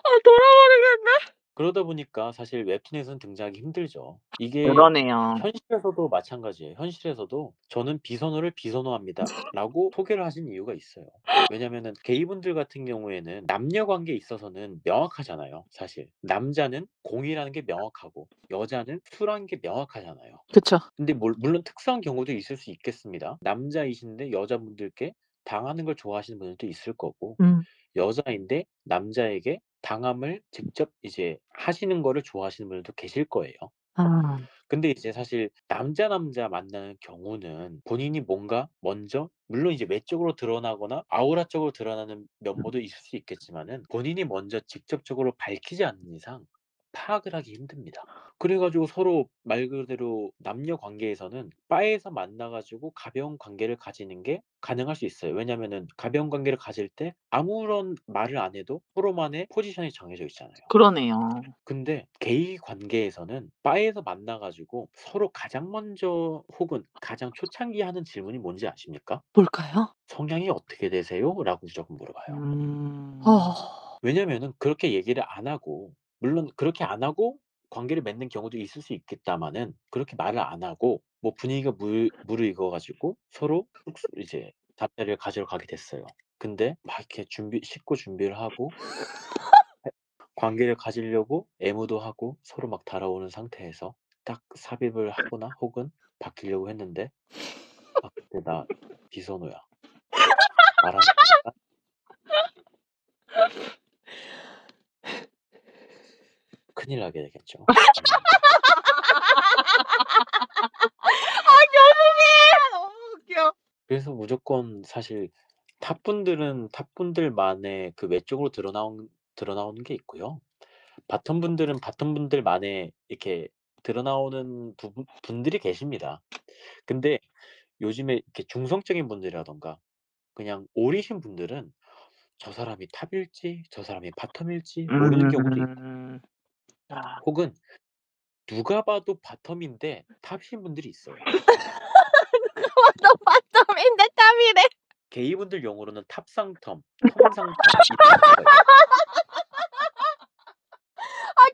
Speaker 3: 있는.
Speaker 1: 돌아버리겠네.
Speaker 3: 그러다 보니까 사실 웹툰에서는 등장하기 힘들죠. 이게
Speaker 2: 그러네요.
Speaker 3: 현실에서도 마찬가지예요. 현실에서도 "저는 비선호를 비선호합니다."라고 소개를 하신 이유가 있어요. 왜냐면은 게이분들 같은 경우에는 남녀 관계에 있어서는 명확하잖아요, 사실. 남자는 공이라는 게 명확하고 여자는 수라는 게 명확하잖아요.
Speaker 1: 그쵸.
Speaker 3: 근데 물론 특수한 경우도 있을 수 있겠습니다. 남자이신데 여자분들께 당하는 걸 좋아하시는 분들도 있을 거고 여자인데 남자에게 당함을 직접 이제 하시는 거를 좋아하시는 분들도 계실 거예요.
Speaker 1: 아.
Speaker 3: 근데 이제 사실 남자 만나는 경우는 본인이 뭔가 먼저 물론 이제 외적으로 드러나거나 아우라적으로 드러나는 면모도 있을 수 있겠지만은 본인이 먼저 직접적으로 밝히지 않는 이상 파악을 하기 힘듭니다. 그래 가지고 서로 말 그대로 남녀 관계에서는 바에서 만나 가지고 가벼운 관계를 가지는 게 가능할 수 있어요. 왜냐면은 가벼운 관계를 가질 때 아무런 말을 안 해도 서로만의 포지션이 정해져 있잖아요.
Speaker 2: 그러네요.
Speaker 3: 근데 게이 관계에서는 바에서 만나 가지고 서로 가장 먼저 혹은 가장 초창기에 하는 질문이 뭔지 아십니까?
Speaker 1: 뭘까요?
Speaker 3: "성향이 어떻게 되세요?"라고 무조건 물어봐요.
Speaker 1: 어.
Speaker 3: 왜냐면은 그렇게 얘기를 안 하고 물론 그렇게 안 하고 관계를 맺는 경우도 있을 수 있겠다마는 그렇게 말을 안 하고 뭐 분위기가 무르익어 가지고 서로 이제 잠자리를 가지러 가게 됐어요. 근데 막 이렇게 씻고 준비를 하고 관계를 가지려고 애무도 하고 서로 막 달아오는 상태에서 딱 삽입을 하거나 혹은 바뀌려고 했는데 "아 근데 나 비선호야." 말 안 하니까 큰일 나게 되겠죠.
Speaker 1: 교수님! 너무 웃겨.
Speaker 3: 그래서 무조건 사실 탑분들은 탑분들만의 그 외적으로 드러나오는 게 있고요. 바텀분들은 바텀분들만의 이렇게 드러나오는 분들이 계십니다. 근데 요즘에 이렇게 중성적인 분들이라든가 그냥 오리신 분들은 저 사람이 탑일지 저 사람이 바텀일지 모르는 경우도 있고
Speaker 2: 아.
Speaker 3: 혹은 누가 봐도 바텀인데 탑이신 분들이 있어요.
Speaker 1: 너 바텀인데 탑이래.
Speaker 3: 게이분들 용어로는 탑상텀, 텀상탑 이렇게 있는 거예요.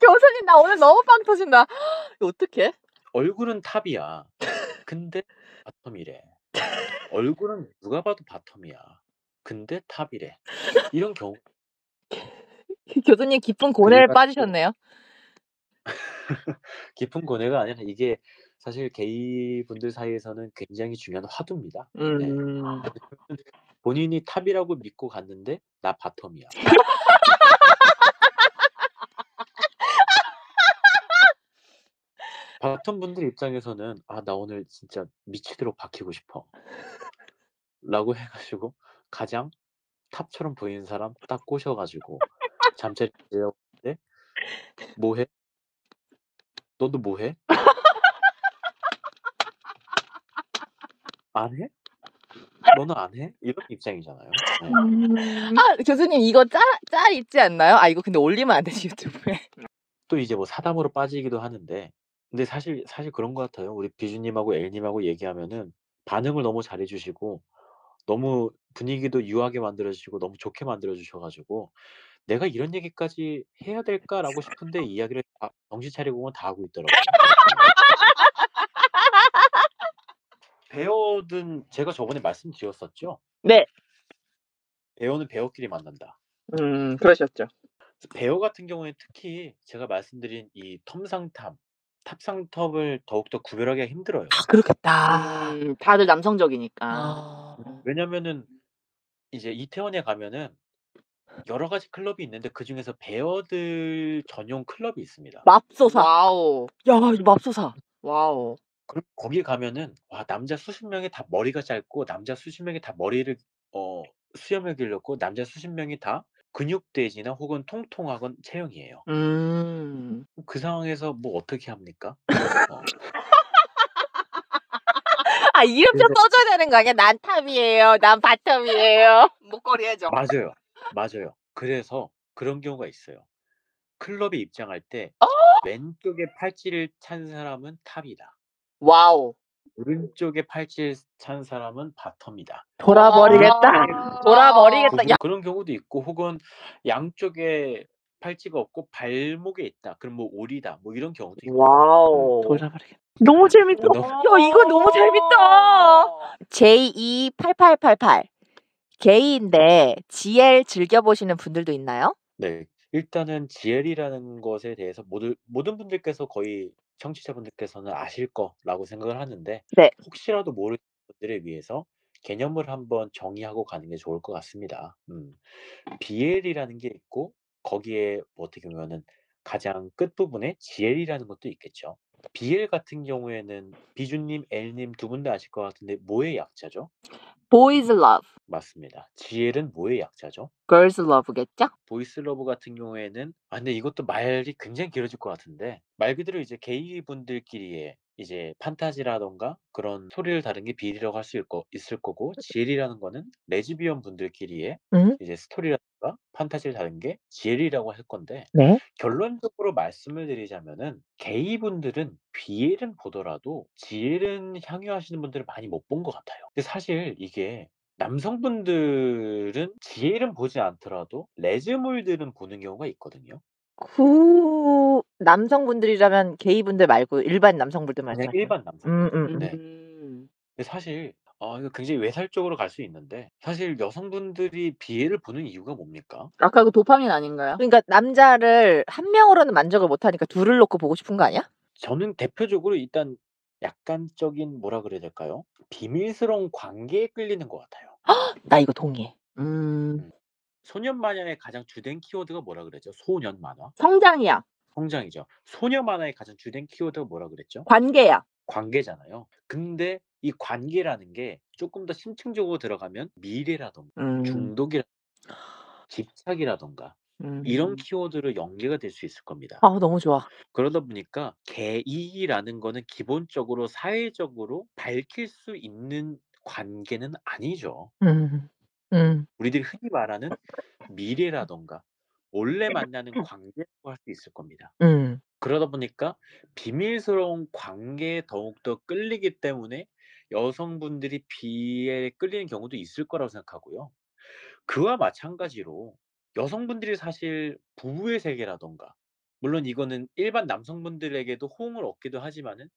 Speaker 1: 교수님 나 오늘 너무 빵 터진다. 이거 어떡해?
Speaker 3: 얼굴은 탑이야. 근데 바텀이래. 얼굴은 누가 봐도 바텀이야. 근데 탑이래. 이런 경우
Speaker 1: 교수님 깊은
Speaker 3: 그래
Speaker 1: 고뇌에
Speaker 3: 가지고
Speaker 1: 빠지셨네요.
Speaker 3: 깊은 고뇌가 아니라 이게 사실 게이분들 사이에서는 굉장히 중요한 화두입니다. 네. 본인이 탑이라고 믿고 갔는데 나 바텀이야. 바텀분들 입장에서는 '아 나 오늘 진짜 미치도록 박히고 싶어.' 라고 해 가지고 가장 탑처럼 보이는 사람 딱 꼬셔 가지고 잠자리에 재우고 있는데 "뭐 해? 너도 뭐 해? 안 해? 너는 안 해?" 이런 입장이잖아요. 네.
Speaker 1: 교수님 이거 짤 있지 않나요? 아 이거 근데 올리면 안 되지 유튜브에.
Speaker 3: 또 이제 뭐 사담으로 빠지기도 하는데 근데 사실 그런 것 같아요. 우리 비주님하고 엘님하고 얘기하면은 반응을 너무 잘해 주시고 너무 분위기도 유하게 만들어 주시고 너무 좋게 만들어 주셔 가지고 '내가 이런 얘기까지 해야 될까?'라고 싶은데 이야기를 다 정신 차리고 보면 다 하고 있더라고요. 네. 배어든 제가 저번에 말씀드렸었죠.
Speaker 1: 네.
Speaker 3: 배어는 배어끼리 만난다.
Speaker 2: 그러셨죠.
Speaker 3: 배어 같은 경우에는 특히 제가 말씀드린 이 텀상탑, 탑상탑을 더욱더 구별하기가 힘들어요.
Speaker 1: 그렇겠다.
Speaker 2: 다들 남성적이니까.
Speaker 1: 아.
Speaker 3: 왜냐면은 이제 이태원에 가면은 여러 가지 클럽이 있는데 그중에서 배어들 전용 클럽이 있습니다.
Speaker 1: 맙소사.
Speaker 2: 와우.
Speaker 1: 야 이 맙소사.
Speaker 2: 와우.
Speaker 3: 그럼 거기 가면은 와 남자 수십 명이 다 머리가 짧고 남자 수십 명이 다 머리를 수염을 길렀고 남자 수십 명이 다 근육돼지나 혹은 통통하건 체형이에요. 그 상황에서 뭐 어떻게 합니까? 어.
Speaker 1: 아 이름표
Speaker 3: 그래서
Speaker 1: 써줘야 되는 거 아니야? 난 탑이에요. 난 바텀이에요. 목걸이 해줘.
Speaker 3: 맞아요. 맞아요. 그래서 그런 경우가 있어요. 클럽에 입장할 때 왼쪽에 팔찌를 찬 사람은 탑이다.
Speaker 2: 와우.
Speaker 3: 오른쪽에 팔찌를 찬 사람은 바텀이다.
Speaker 1: 돌아버리겠다. 돌아버리겠다. 야.
Speaker 3: 그런 경우도 있고 혹은 양쪽에 팔찌가 없고 발목에 있다. 그럼 뭐 오리다. 뭐 이런 경우도 있고요.
Speaker 2: 와우.
Speaker 1: 돌아버리겠다. 너무 재밌다. 야, 이거 너무 재밌다. J28888 게이인데 GL 즐겨보시는 분들도 있나요?
Speaker 3: 네. 일단은 GL이라는 것에 대해서 모든 분들께서 거의 청취자분들께서는 아실 거라고 생각을 하는데
Speaker 1: 네.
Speaker 3: 혹시라도 모르는 분들을 위해서 개념을 한번 정의하고 가는 게 좋을 것 같습니다. BL이라는 게 있고 거기에 뭐 어떻게 보면은 가장 끝부분에 GL이라는 것도 있겠죠. BL 같은 경우에는 비주님, L님 두 분 다 아실 것 같은데 뭐의 약자죠?
Speaker 1: Boys Love,
Speaker 3: 맞습니다. GL은 뭐의 약자죠?
Speaker 1: Girls Love겠죠?
Speaker 3: 보이스 러브 같은 경우에는 근데 이것도 말이 굉장히 길어질 것 같은데 말 그대로 이제 게이 분들끼리의 이제 판타지라던가 그런 소리를 다룬 게 BL이라고 할 수 있을 거고 GL이라는 거는 레즈비언 분들끼리의 이제 스토리라든가 판타지를 다룬 게 GL이라고 할 건데
Speaker 1: 네.
Speaker 3: 결론적으로 말씀을 드리자면은 게이 분들은 BL은 보더라도 GL은 향유하시는 분들을 많이 못 본 것 같아요. 근데 사실 이게 남성분들은 GL은 보지 않더라도 레즈물들은 보는 경우가 있거든요.
Speaker 1: 그 남성분들이라면 게이분들 말고 일반 남성분들
Speaker 3: 그냥
Speaker 1: 말씀하시는
Speaker 3: 일반 남성분들. 네.
Speaker 2: 음.
Speaker 3: 근데 사실 이거 굉장히 외설적으로 갈 수 있는데 사실 여성분들이 BL을 보는 이유가 뭡니까?
Speaker 2: 아까 그 도파민 아닌가요?
Speaker 1: 그러니까 남자를 한 명으로는 만족을 못 하니까 둘을 놓고 보고 싶은 거 아니야?
Speaker 3: 저는 대표적으로 일단 약간적인 뭐라 그래야 될까요? 비밀스러운 관계에 끌리는 것 같아요.
Speaker 1: 나 이거 동의해.
Speaker 3: 소년 만화의 가장 주된 키워드가 뭐라 그랬죠? 소년 만화.
Speaker 2: 성장이야.
Speaker 3: 성장이죠. 소년 만화의 가장 주된 키워드가 뭐라 그랬죠?
Speaker 2: 관계야.
Speaker 3: 관계잖아요. 근데 이 관계라는 게 조금 더 심층적으로 들어가면 미래라던가 중독이라 집착이라던가 이런 키워드로 연계가 될 수 있을 겁니다.
Speaker 1: 너무 좋아.
Speaker 3: 그러다 보니까 게이라는 거는 기본적으로 사회적으로 밝힐 수 있는 관계는 아니죠. 우리들이 흔히 말하는 미래라던가 몰래 만나는 관계라고 할 수 있을 겁니다. 그러다 보니까 비밀스러운 관계에 더욱더 끌리기 때문에 여성분들이 B에 끌리는 경우도 있을 거라고 생각하고요. 그와 마찬가지로 여성분들이 사실 부부의 세계라던가 물론 이거는 일반 남성분들에게도 호응을 얻기도 하지만은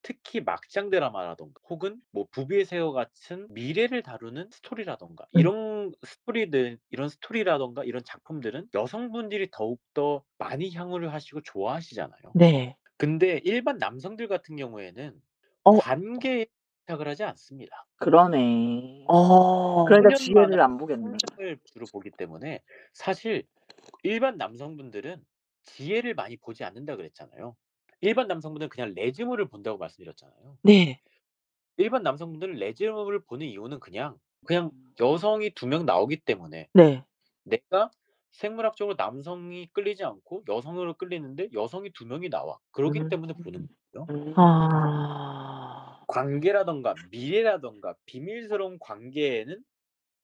Speaker 3: 특히 막장 드라마라던가 혹은 뭐 부부의 세계 같은 미래를 다루는 스토리라던가 이런 스토리라던가 이런 작품들은 여성분들이 더욱더 많이 향유를 하시고 좋아하시잖아요.
Speaker 1: 네.
Speaker 3: 근데 일반 남성들 같은 경우에는 관계에 집착을 하지 않습니다.
Speaker 2: 그러네. 그러니까
Speaker 3: 소년 만화
Speaker 2: GL을 안 보겠네.
Speaker 3: 성장을 주로 보기 때문에 사실 일반 남성분들은 지혜를 많이 보지 않는다 그랬잖아요. 일반 남성분들은 그냥 레즈물을 본다고 말씀드렸잖아요.
Speaker 1: 네.
Speaker 3: 일반 남성분들은 레즈물을 보는 이유는 그냥 여성이 2명 나오기 때문에
Speaker 1: 네.
Speaker 3: 내가 생물학적으로 남성이 끌리지 않고 여성으로 끌리는데 여성이 2명이 나와. 그러기 때문에 보는 거예요. 관계라든가 미래라든가 비밀스러운 관계에는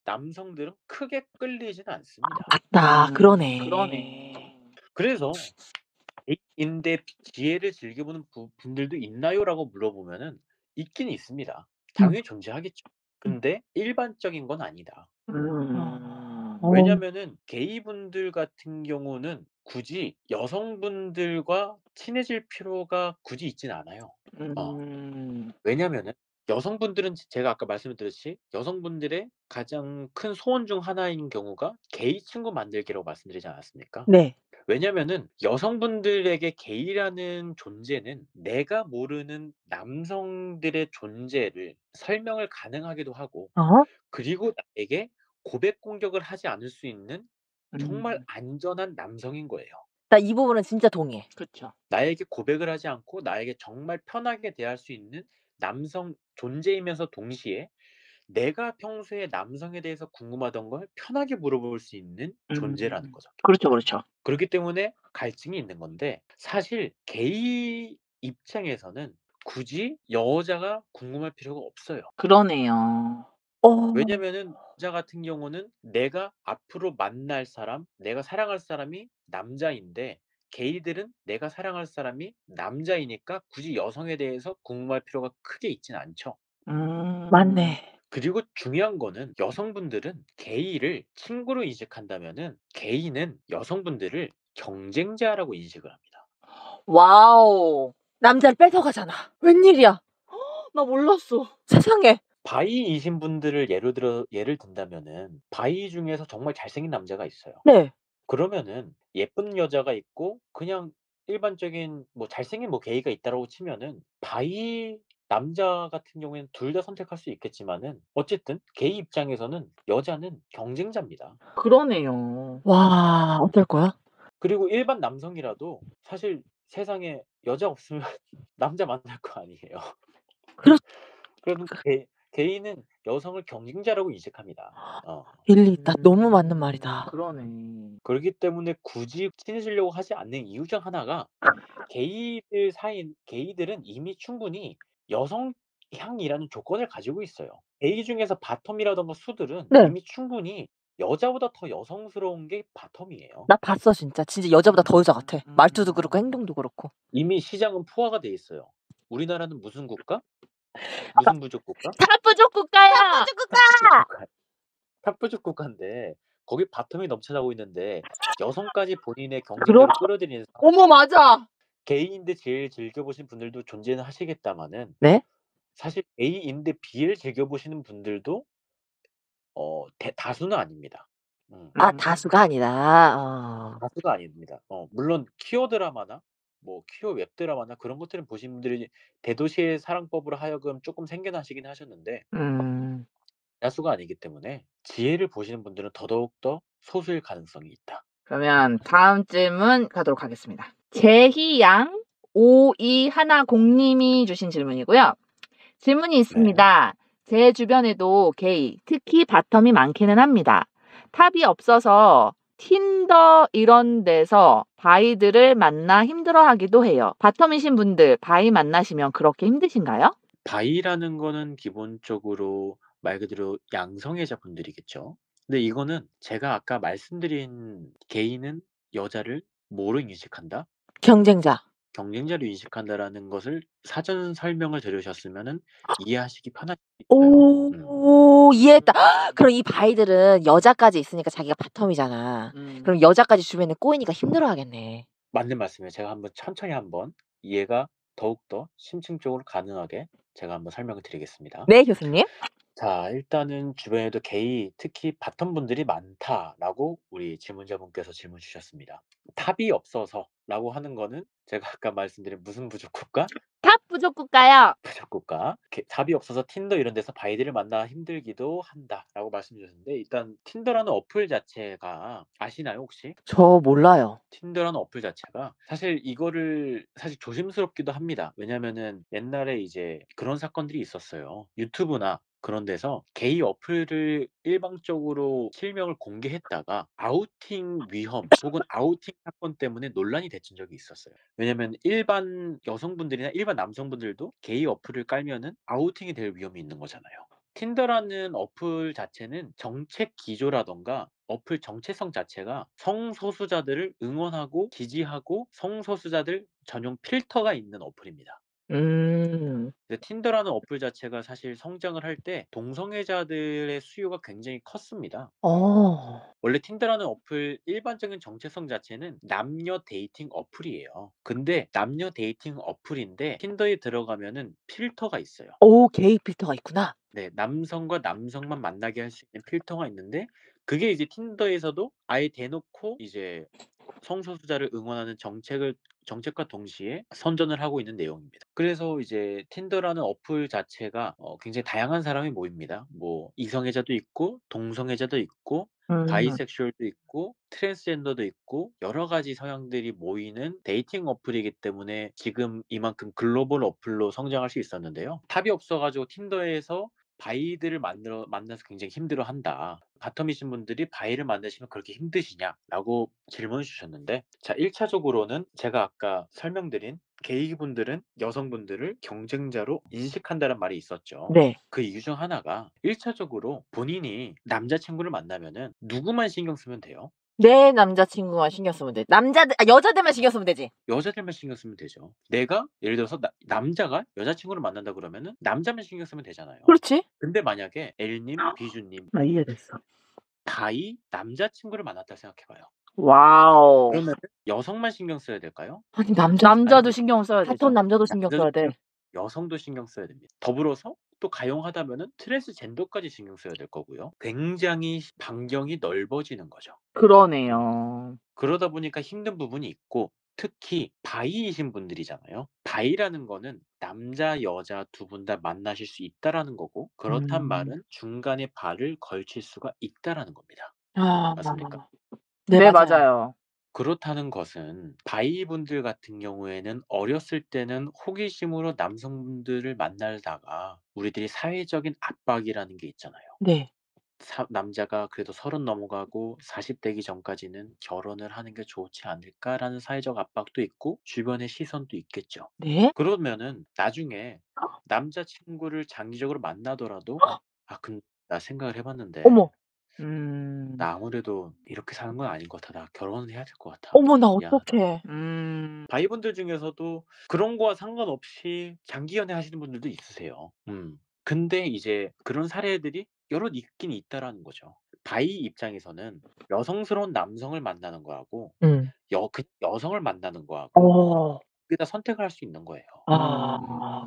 Speaker 3: 남성들은 크게 끌리지는 않습니다.
Speaker 1: 맞다. 그러네.
Speaker 2: 그러네.
Speaker 3: 그래서 "게이인데 지혜를 즐겨보는 분들도 있나요?"라고 물어보면은 있긴 있습니다. 당연히 존재하겠죠. 근데 일반적인 건 아니다. 왜냐면은 게이분들 같은 경우는 굳이 여성분들과 친해질 필요가 굳이 있진 않아요. 왜냐면은 여성분들은 제가 아까 말씀드렸듯이 여성분들의 가장 큰 소원 중 하나인 경우가 게이 친구 만들기라고 말씀드리지 않았습니까?
Speaker 1: 네.
Speaker 3: 왜냐면은 여성분들에게 게이라는 존재는 내가 모르는 남성들의 존재를 설명을 가능하기도 하고 그리고 나에게 고백 공격을 하지 않을 수 있는 정말 안전한 남성인 거예요.
Speaker 1: 나 이 부분은 진짜 동의해.
Speaker 2: 그쵸.
Speaker 3: 나에게 고백을 하지 않고 나에게 정말 편하게 대할 수 있는 남성 존재이면서 동시에 내가 평소에 남성에 대해서 궁금하던 걸 편하게 물어볼 수 있는 존재라는 거죠.
Speaker 2: 그렇죠, 그렇죠.
Speaker 3: 그렇기 때문에 갈증이 있는 건데 사실 게이 입장에서는 굳이 여자가 궁금할 필요가 없어요.
Speaker 2: 그러네요.
Speaker 3: 왜냐면은 여자 같은 경우는 내가 앞으로 만날 사람, 내가 사랑할 사람이 남자인데 게이들은 내가 사랑할 사람이 남자이니까 굳이 여성에 대해서 궁금할 필요가 크게 있진 않죠.
Speaker 1: 맞네.
Speaker 3: 그리고 중요한 거는 여성분들은 게이를 친구로 인식한다면은 게이는 여성분들을 경쟁자라고 인식을 합니다.
Speaker 1: 와우. 남자를 뺏어가잖아. 웬일이야?
Speaker 2: 나 몰랐어.
Speaker 1: 세상에.
Speaker 3: 바이이신 분들을 예를 든다면은 바이 중에서 정말 잘생긴 남자가 있어요.
Speaker 1: 네.
Speaker 3: 그러면은 예쁜 여자가 있고 그냥 일반적인 뭐 잘생긴 뭐 게이가 있다라고 치면은 바이 남자 같은 경우에는 둘 다 선택할 수 있겠지만은 어쨌든 게이 입장에서는 여자는 경쟁자입니다.
Speaker 2: 그러네요.
Speaker 1: 와, 어떨 거야?
Speaker 3: 그리고 일반 남성이라도 사실 세상에 여자 없으면 남자 만날 거 아니에요.
Speaker 1: 그렇
Speaker 3: 그러면 게이는 여성을 경쟁자라고 인식합니다.
Speaker 1: 일리 있다. 너무 맞는 말이다.
Speaker 2: 그러네.
Speaker 3: 그렇기 때문에 굳이 친해지려고 하지 않는 이유 중 하나가 게이들은 이미 충분히 여성향이라는 조건을 가지고 있어요. 게이 중에서 바텀이라든가 수들은
Speaker 1: 네.
Speaker 3: 이미 충분히 여자보다 더 여성스러운 게 바텀이에요.
Speaker 1: 나 봤어 진짜. 진짜 여자보다 더 여자 같아. 말투도 그렇고 행동도 그렇고.
Speaker 3: 이미 시장은 포화가 돼 있어요. 우리나라는 무슨 국가? 무슨 부족 국가?
Speaker 2: 탑부족 국가야.
Speaker 1: 탑부족 국가.
Speaker 3: 탑부족 국가인데 거기 바텀이 넘쳐나고 있는데 여성까지 본인의 경쟁자로 끌어들이는
Speaker 2: 어머 맞아.
Speaker 3: 게이인데 제일 즐겨보신 분들도 존재는 하시겠다마는
Speaker 1: 네?
Speaker 3: 사실 A인데 B를 즐겨보시는 분들도 다수는 아닙니다.
Speaker 1: 아 다수가 아니다.
Speaker 3: 다수가 아닙니다. 물론 퀴어 드라마나 뭐 퀴어 웹 드라마나 그런 것들은 보신 분들이 대도시의 사랑법으로 하여금 조금 생겨나시긴 하셨는데 다수가 아니기 때문에 지혜를 보시는 분들은 더더욱더 소수일 가능성이 있다.
Speaker 2: 그러면 다음 질문 가도록 하겠습니다. 제희양 5210님이 주신 질문이고요. 질문이 있습니다. 제 주변에도 게이, 특히 바텀이 많기는 합니다. 탑이 없어서 틴더 이런 데서 바이들을 만나 힘들어하기도 해요. 바텀이신 분들 바이 만나시면 그렇게 힘드신가요?
Speaker 3: 바이라는 거는 기본적으로 말 그대로 양성애자분들이겠죠. 근데 이거는 제가 아까 말씀드린 게이는 여자를 뭐로 인식한다?
Speaker 1: 경쟁자로
Speaker 3: 인식한다라는 것을 사전 설명을 들으셨으면은 이해하시기 편하실 수 있어요.
Speaker 1: 오, 이해했다. 그럼 이 바이들은 여자까지 있으니까 자기가 바텀이잖아. 그럼 여자까지 주변에 꼬이니까 힘들어하겠네.
Speaker 3: 맞는 말씀이에요. 제가 천천히 이해가 더욱더 심층적으로 가능하게 제가 한번 설명을 드리겠습니다.
Speaker 1: 네, 교수님.
Speaker 3: 자, 일단은 주변에도 게이, 특히 바텀 분들이 많다라고 우리 질문자분께서 질문 주셨습니다. 탑이 없어서라고 하는 거는 제가 아까 말씀드린 무슨 부족 국가?
Speaker 2: 탑 부족 국가요.
Speaker 3: 부족 국가. 탑이 없어서 틴더 이런 데서 바이들을 만나 힘들기도 한다라고 말씀주셨는데 일단 틴더라는 어플 자체가 아시나요 혹시?
Speaker 1: 저 몰라요.
Speaker 3: 틴더라는 어플 자체가 사실 이거를 사실 조심스럽기도 합니다. 왜냐면은 옛날에 이제 그런 사건들이 있었어요. 유튜브나 그런 데서 게이 어플을 일방적으로 실명을 공개했다가 아우팅 위험 혹은 아우팅 사건 때문에 논란이 됐던 적이 있었어요. 왜냐면 일반 여성분들이나 일반 남성분들도 게이 어플을 깔면은 아우팅이 될 위험이 있는 거잖아요. 틴더라는 어플 자체는 정책 기조라던가 어플 정체성 자체가 성소수자들을 응원하고 지지하고 성소수자들 전용 필터가 있는 어플입니다. 근데 틴더라는 어플 자체가 사실 성장을 할 때 동성애자들의 수요가 굉장히 컸습니다. 원래 틴더라는 어플 일반적인 정체성 자체는 남녀 데이팅 어플이에요. 근데 남녀 데이팅 어플인데 틴더에 들어가면은 필터가 있어요.
Speaker 1: 오, 게이 필터가 있구나.
Speaker 3: 네, 남성과 남성만 만나게 할 수 있는 필터가 있는데 그게 이제 틴더에서도 아예 대놓고 이제 성소수자를 응원하는 정책과 동시에 선전을 하고 있는 내용입니다. 그래서 이제 틴더라는 어플 자체가 굉장히 다양한 사람이 모입니다. 뭐 이성애자도 있고 동성애자도 있고 바이섹슈얼도 있고 트랜스젠더도 있고 여러 가지 성향들이 모이는 데이팅 어플이기 때문에 지금 이만큼 글로벌 어플로 성장할 수 있었는데요. 탑이 없어가지고 틴더에서 바이들을 만나서 굉장히 힘들어한다. 바텀이신 분들이 바이를 만나시면 그렇게 힘드시냐라고 질문을 주셨는데 자 1차적으로는 제가 아까 설명드린 게이분들은 여성분들을 경쟁자로 인식한다는 말이 있었죠.
Speaker 1: 네.
Speaker 3: 그 이유 중 하나가 1차적으로 본인이 남자친구를 만나면은 누구만 신경 쓰면 돼요?
Speaker 1: 내 남자친구만 신경 쓰면 돼. 여자들만 신경 쓰면 되지.
Speaker 3: 여자들만 신경 쓰면 되죠. 내가 예를 들어서 남자가 여자친구를 만난다 그러면은 남자만 신경 쓰면 되잖아요.
Speaker 1: 그렇지.
Speaker 3: 근데 만약에 L님, 비주님
Speaker 2: 나 이해됐어.
Speaker 3: 바이 남자친구를 만났다 생각해 봐요.
Speaker 2: 와우.
Speaker 3: 그러면은 여성만 신경 써야 될까요?
Speaker 1: 아니
Speaker 2: 남자도 신경 써야
Speaker 1: 핫톤
Speaker 2: 되죠.
Speaker 1: 남자도 신경 써야 돼.
Speaker 3: 여성도 신경 써야 됩니다. 더불어서 또 가용하다면은 트랜스젠더까지 신경 써야 될 거고요. 굉장히 반경이 넓어지는 거죠.
Speaker 2: 그러네요.
Speaker 3: 그러다 보니까 힘든 부분이 있고 특히 바이이신 분들이잖아요. 바이라는 거는 남자, 여자 두 분 다 만나실 수 있다라는 거고 그렇단 말은 중간에 발을 걸칠 수가 있다라는 겁니다.
Speaker 1: 아.
Speaker 3: 맞습니까?
Speaker 2: 네, 맞아요.
Speaker 3: 그렇다는 것은 바이 분들 같은 경우에는 어렸을 때는 호기심으로 남성분들을 만나다가 우리들이 사회적인 압박이라는 게 있잖아요.
Speaker 1: 네.
Speaker 3: 남자가 그래도 30 넘어가고 40 되기 전까지는 '결혼을 하는 게 좋지 않을까.'라는 사회적 압박도 있고 주변의 시선도 있겠죠.
Speaker 1: 네?
Speaker 3: 그러면은 나중에 남자 친구를 장기적으로 만나더라도 나 생각을 해 봤는데
Speaker 1: 어머.
Speaker 3: 나 아무래도 이렇게 사는 건 아닌 것 같아. 나 결혼을 해야 될 것 같아.
Speaker 1: 어머 나
Speaker 3: 미안하다.
Speaker 1: 어떡해.
Speaker 3: 바이분들 중에서도 그런 거와 상관없이 장기 연애하시는 분들도 있으세요. 근데 이제 그런 사례들이 여럿 있긴 있다라는 거죠. 바이 입장에서는 여성스러운 남성을 만나는 거하고 여성을 만나는 거하고 그게 다 선택을 할 수 있는 거예요.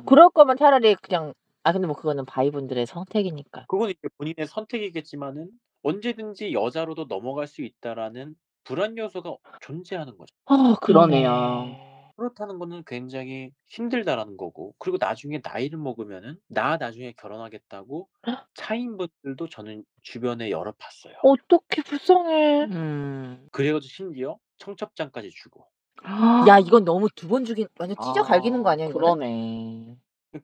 Speaker 1: 그럴 거면 차라리 그냥 근데 뭐 그거는 바이분들의 선택이니까.
Speaker 3: 그건 이제 본인의 선택이겠지만은 언제든지 여자로도 넘어갈 수 있다라는 불안 요소가 존재하는 거죠.
Speaker 2: 그러네요.
Speaker 3: 그렇다는 거는 굉장히 힘들다라는 거고 그리고 나중에 나이를 먹으면은 나 나중에 결혼하겠다고 차인분들도 저는 주변에 여럿 봤어요.
Speaker 1: 어떡해 불쌍해.
Speaker 3: 그래 가지고 심지어 청첩장까지 주고.
Speaker 1: 야 이건 너무 두 번 주긴 완전 찢어 갈기는 거 아니야 이거는?
Speaker 2: 그러네.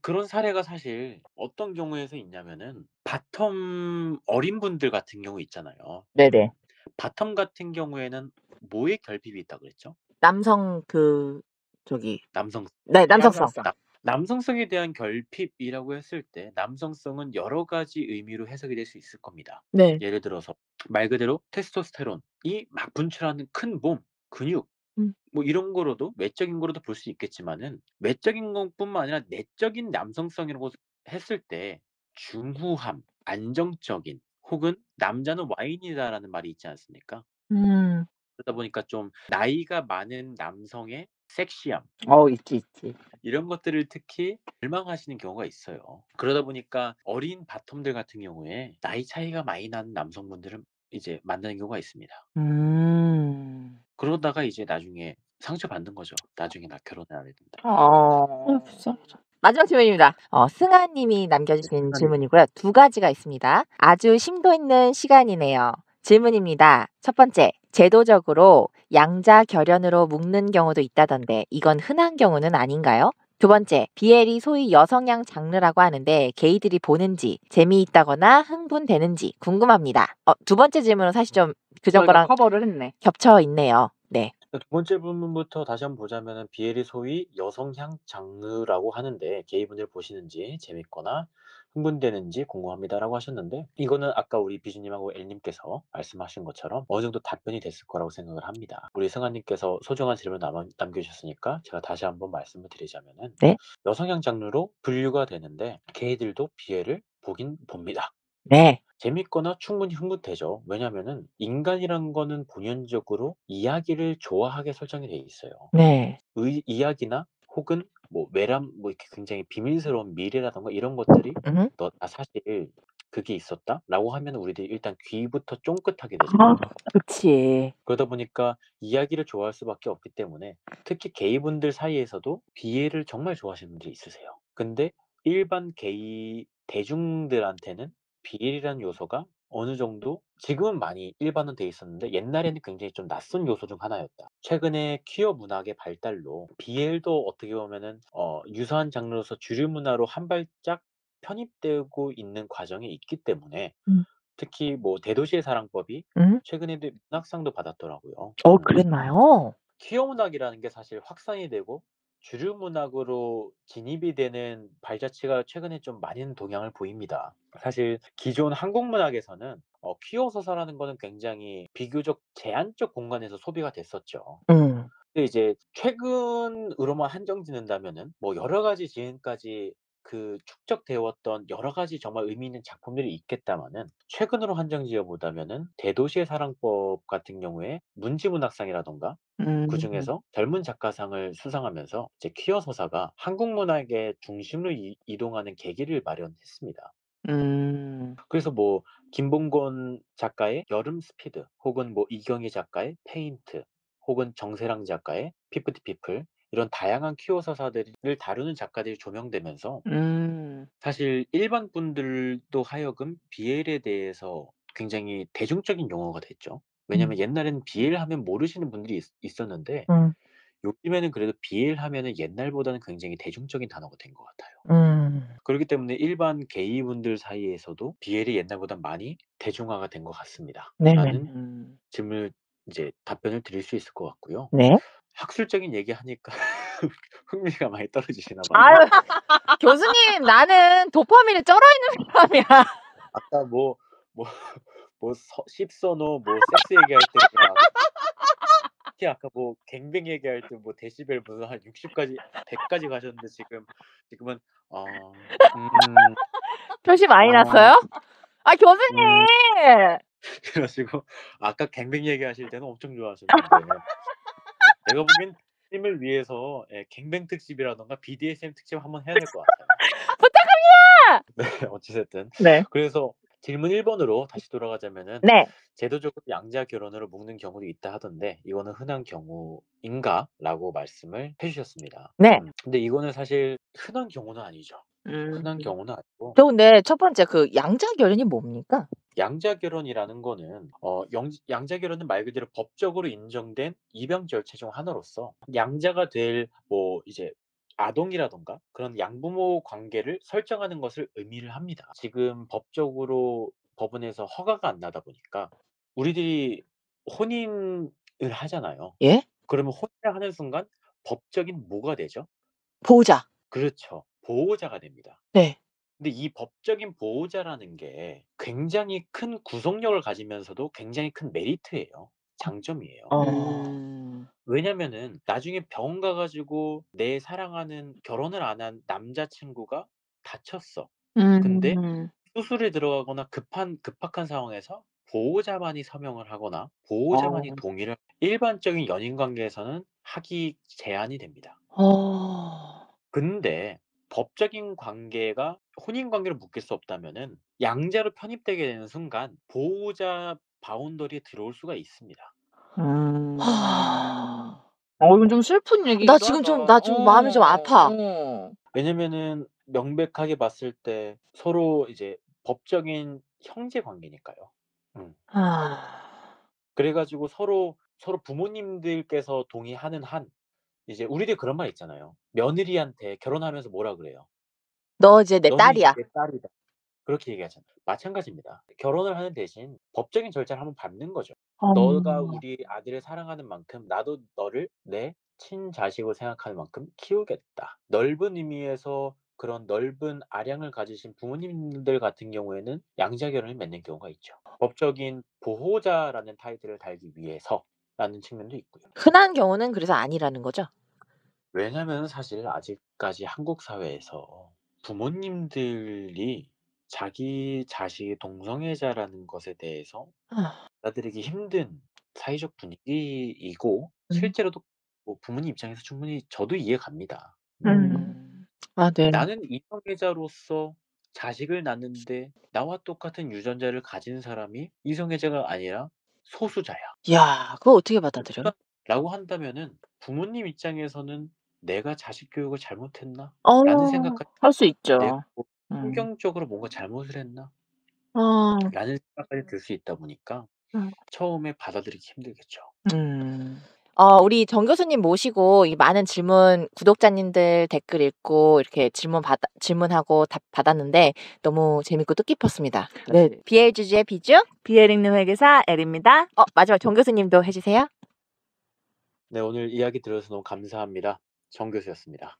Speaker 3: 그런 사례가 사실 어떤 경우에서 있냐면은 바텀 어린 분들 같은 경우 있잖아요.
Speaker 1: 네네.
Speaker 3: 바텀 같은 경우에는 뭐의 결핍이 있다 그랬죠?
Speaker 1: 남성
Speaker 3: 남성.
Speaker 1: 네 남성성.
Speaker 3: 남성성에 대한 결핍이라고 했을 때 남성성은 여러 가지 의미로 해석이 될 수 있을 겁니다.
Speaker 1: 네.
Speaker 3: 예를 들어서 말 그대로 테스토스테론이 막 분출하는 큰 몸, 근육 뭐 이런 거로도 외적인 거로도 볼 수 있겠지만은 외적인 것뿐만 아니라 내적인 남성성이라고 했을 때 중후함, 안정적인 혹은 "남자는 와인이다."라는 말이 있지 않습니까? 그러다 보니까 좀 나이가 많은 남성의 섹시함
Speaker 2: 있지.
Speaker 3: 이런 것들을 특히 열망하시는 경우가 있어요. 그러다 보니까 어린 바텀들 같은 경우에 나이 차이가 많이 나는 남성분들을 이제 만나는 경우가 있습니다. 그러다가 이제 나중에 상처받는 거죠. 나중에 나 결혼 안 해야 된다.
Speaker 1: 불쌍하다. 마지막 질문입니다. 승아 님이 남겨주신 질문이고요. 두 가지가 있습니다. 아주 심도 있는 시간이네요. 질문입니다. 첫 번째, 제도적으로 양자 결연으로 묶는 경우도 있다던데 이건 흔한 경우는 아닌가요? 두 번째, BL이 소위 여성향 장르라고 하는데 게이들이 보는지 재미있다거나 흥분되는지 궁금합니다. 두 번째 질문은 사실 좀 그전 거랑
Speaker 2: 커버를 했네.
Speaker 1: 겹쳐 있네요. 네.
Speaker 3: 두 번째 부분부터 다시 한번 보자면은 BL이 소위 여성향 장르라고 하는데 게이분들 보시는지 재밌거나 흥분되는지 궁금합니다라고 하셨는데 이거는 아까 우리 비주님하고 엘님께서 말씀하신 것처럼 어느 정도 답변이 됐을 거라고 생각을 합니다. 우리 승아님께서 소중한 질문 남겨주셨으니까 제가 다시 한번 말씀을 드리자면은
Speaker 1: 네.
Speaker 3: 여성향 장르로 분류가 되는데 게이들도 BL을 보긴 봅니다.
Speaker 1: 네.
Speaker 3: 재밌거나 충분히 흥분되죠. 왜냐면은 인간이란 거는 본연적으로 이야기를 좋아하게 설정이 돼 있어요.
Speaker 1: 네.
Speaker 3: 이야기나 혹은 뭐 외람 뭐 이렇게 굉장히 비밀스러운 미래라든가 이런 것들이 "너 나 사실 그게 있었다."라고 하면 우리들이 일단 귀부터 쫑긋하게 되잖아요.
Speaker 1: 그치.
Speaker 3: 그러다 보니까 이야기를 좋아할 수밖에 없기 때문에 특히 게이분들 사이에서도 BL을 정말 좋아하시는 분들이 있으세요. 근데 일반 게이 대중들한테는 BL이라는 요소가 어느 정도 지금은 많이 일반화돼 있었는데 옛날에는 굉장히 좀 낯선 요소 중 하나였다. 최근에 퀴어 문학의 발달로 BL도 어떻게 보면은 유사한 장르로서 주류 문화로 한 발짝 편입되고 있는 과정에 있기 때문에 특히 뭐 대도시의 사랑법이 최근에도 문학상도 받았더라고요.
Speaker 1: 그랬나요?
Speaker 3: 퀴어 문학이라는 게 사실 확산이 되고 주류 문학으로 진입이 되는 발자취가 최근에 좀 많은 동향을 보입니다. 사실 기존 한국 문학에서는 퀴어 소설하는 거는 굉장히 비교적 제한적 공간에서 소비가 됐었죠. 근데 이제 최근으로만 한정 짓는다면은 뭐 여러 가지 지금까지 그 축적되어 왔던 여러 가지 정말 의미 있는 작품들이 있겠다마는 최근으로 한정지어 보자면은 대도시의 사랑법 같은 경우에 문지문학상이라든가 그중에서 젊은 작가상을 수상하면서 이제 퀴어 서사가 한국 문학의 중심으로 이동하는 계기를 마련했습니다. 그래서 뭐 김봉곤 작가의 여름 스피드, 혹은 뭐 이경희 작가의 페인트, 혹은 정세랑 작가의 피프티 피플, 이런 다양한 퀴어 서사들을 다루는 작가들이 조명되면서 사실 일반 분들도 하여금 BL에 대해서 굉장히 대중적인 용어가 됐죠. 왜냐면 옛날에는 BL 하면 모르시는 분들이 있었는데 요즘에는 그래도 BL 하면은 옛날보다는 굉장히 대중적인 단어가 된 것 같아요. 그렇기 때문에 일반 게이분들 사이에서도 BL이 옛날보다 많이 대중화가 된 것 같습니다. 라는 질문을 이제 답변을 드릴 수 있을 것 같고요.
Speaker 1: 네.
Speaker 3: 학술적인 얘기하니까 흥미가 많이 떨어지시나 봐요.
Speaker 1: 아유, 교수님, 나는 도파민에 쩔어 있는 사람이야.
Speaker 3: 아까 십선호 섹스 얘기할 때 그냥 특히 아까 갱뱅 얘기할 때 데시벨 무슨 한 60까지 100까지 가셨는데 지금은
Speaker 1: 표시 많이 났어요? 아, 교수님!
Speaker 3: 그러시고 아까 갱뱅 얘기하실 때는 엄청 좋아하셨는데 제가 보기엔 팀을 위해서 갱뱅 특집이라던가 BDSM 특집 한번 해야 될 것 같아요.
Speaker 1: 부탁합니다!
Speaker 3: 네, 어찌됐든.
Speaker 1: 네.
Speaker 3: 그래서 질문 1번으로 다시 돌아가자면은
Speaker 1: 네.
Speaker 3: 제도적으로 양자 결혼으로 묶는 경우도 있다 하던데 이거는 흔한 경우인가라고 말씀을 해주셨습니다.
Speaker 1: 네.
Speaker 3: 근데 이거는 사실 흔한 경우는 아니죠. 흔한 경우는 아니고.
Speaker 1: 저 근데 첫 번째 그 양자 결혼이 뭡니까?
Speaker 3: 양자 결혼이라는 거는 양자 결혼은 말 그대로 법적으로 인정된 입양 절차 중 하나로서 양자가 될 이제 아동이라던가 그런 양부모 관계를 설정하는 것을 의미를 합니다. 지금 법적으로 법원에서 허가가 안 나다 보니까 우리들이 혼인을 하잖아요.
Speaker 1: 예?
Speaker 3: 그러면 혼인을 하는 순간 법적인 뭐가 되죠?
Speaker 1: 보호자.
Speaker 3: 그렇죠. 보호자가 됩니다.
Speaker 1: 네.
Speaker 3: 근데 이 법적인 보호자라는 게 굉장히 큰 구속력을 가지면서도 굉장히 큰 메리트예요. 장점이에요. 왜냐면은 나중에 병원 가 가지고 내 사랑하는 결혼을 안 한 남자친구가 다쳤어. 근데 수술에 들어가거나 급박한 상황에서 보호자만이 서명을 하거나 보호자만이 동의를 일반적인 연인 관계에서는 하기 제한이 됩니다. 근데 법적인 관계가 혼인 관계로 묶일 수 없다면은 양자로 편입되게 되는 순간 보호자 바운더리에 들어올 수가 있습니다.
Speaker 2: 이건 좀 슬픈 얘기기도 하다.
Speaker 1: 나 지금 마음이 좀 아파.
Speaker 3: 왜냐면은 명백하게 봤을 때 서로 이제 법적인 형제 관계니까요. 그래 가지고 서로 부모님들께서 동의하는 한 이제 우리들 그런 말 있잖아요. 며느리한테 결혼하면서 뭐라 그래요?
Speaker 1: 너 이제 내
Speaker 3: "너는 이제
Speaker 1: 딸이야.
Speaker 3: 내 딸이다." 그렇게 얘기하잖아요. 마찬가지입니다. 결혼을 하는 대신 법적인 절차를 한번 밟는 거죠. 너가 우리 아들을 사랑하는 만큼 나도 너를 내 친자식으로 생각하는 만큼 키우겠다. 넓은 의미에서 그런 넓은 아량을 가지신 부모님들 같은 경우에는 양자 결혼을 맺는 경우가 있죠. 법적인 보호자라는 타이틀을 달기 위해서라는 측면도 있고요.
Speaker 1: 흔한 경우는 그래서 아니라는 거죠?
Speaker 3: 왜냐면 사실 아직까지 한국 사회에서 부모님들이 자기 자식이 동성애자라는 것에 대해서 받아들이기 힘든 사회적 분위기이고 실제로도 부모님 입장에서 충분히 저도 이해 갑니다.
Speaker 1: 아, 네.
Speaker 3: 나는 이성애자로서 자식을 낳는데 나와 똑같은 유전자를 가진 사람이 이성애자가 아니라 소수자야.
Speaker 1: 야, 그거 어떻게 받아들여요?
Speaker 3: 라고 한다면은 부모님 입장에서는 '내가 자식 교육을 잘못했나?' 라는 생각까지
Speaker 2: 할 수
Speaker 3: '내가
Speaker 2: 있죠.
Speaker 3: 환경적으로 뭔가 잘못을 했나?' 라는 생각까지 들 수 있다 보니까 처음에 받아들이기 힘들겠죠.
Speaker 1: 우리 정 교수님 모시고 이 많은 질문 구독자님들 댓글 읽고 이렇게 질문하고 답 받았는데 너무 재밌고 뜻깊었습니다. 네. BL 주주의 비주,
Speaker 2: BL 읽는 회계사 엘입니다.
Speaker 1: 마지막 정 교수님도 해 주세요.
Speaker 3: 네, 오늘 이야기 들어서 너무 감사합니다. 정 교수였습니다.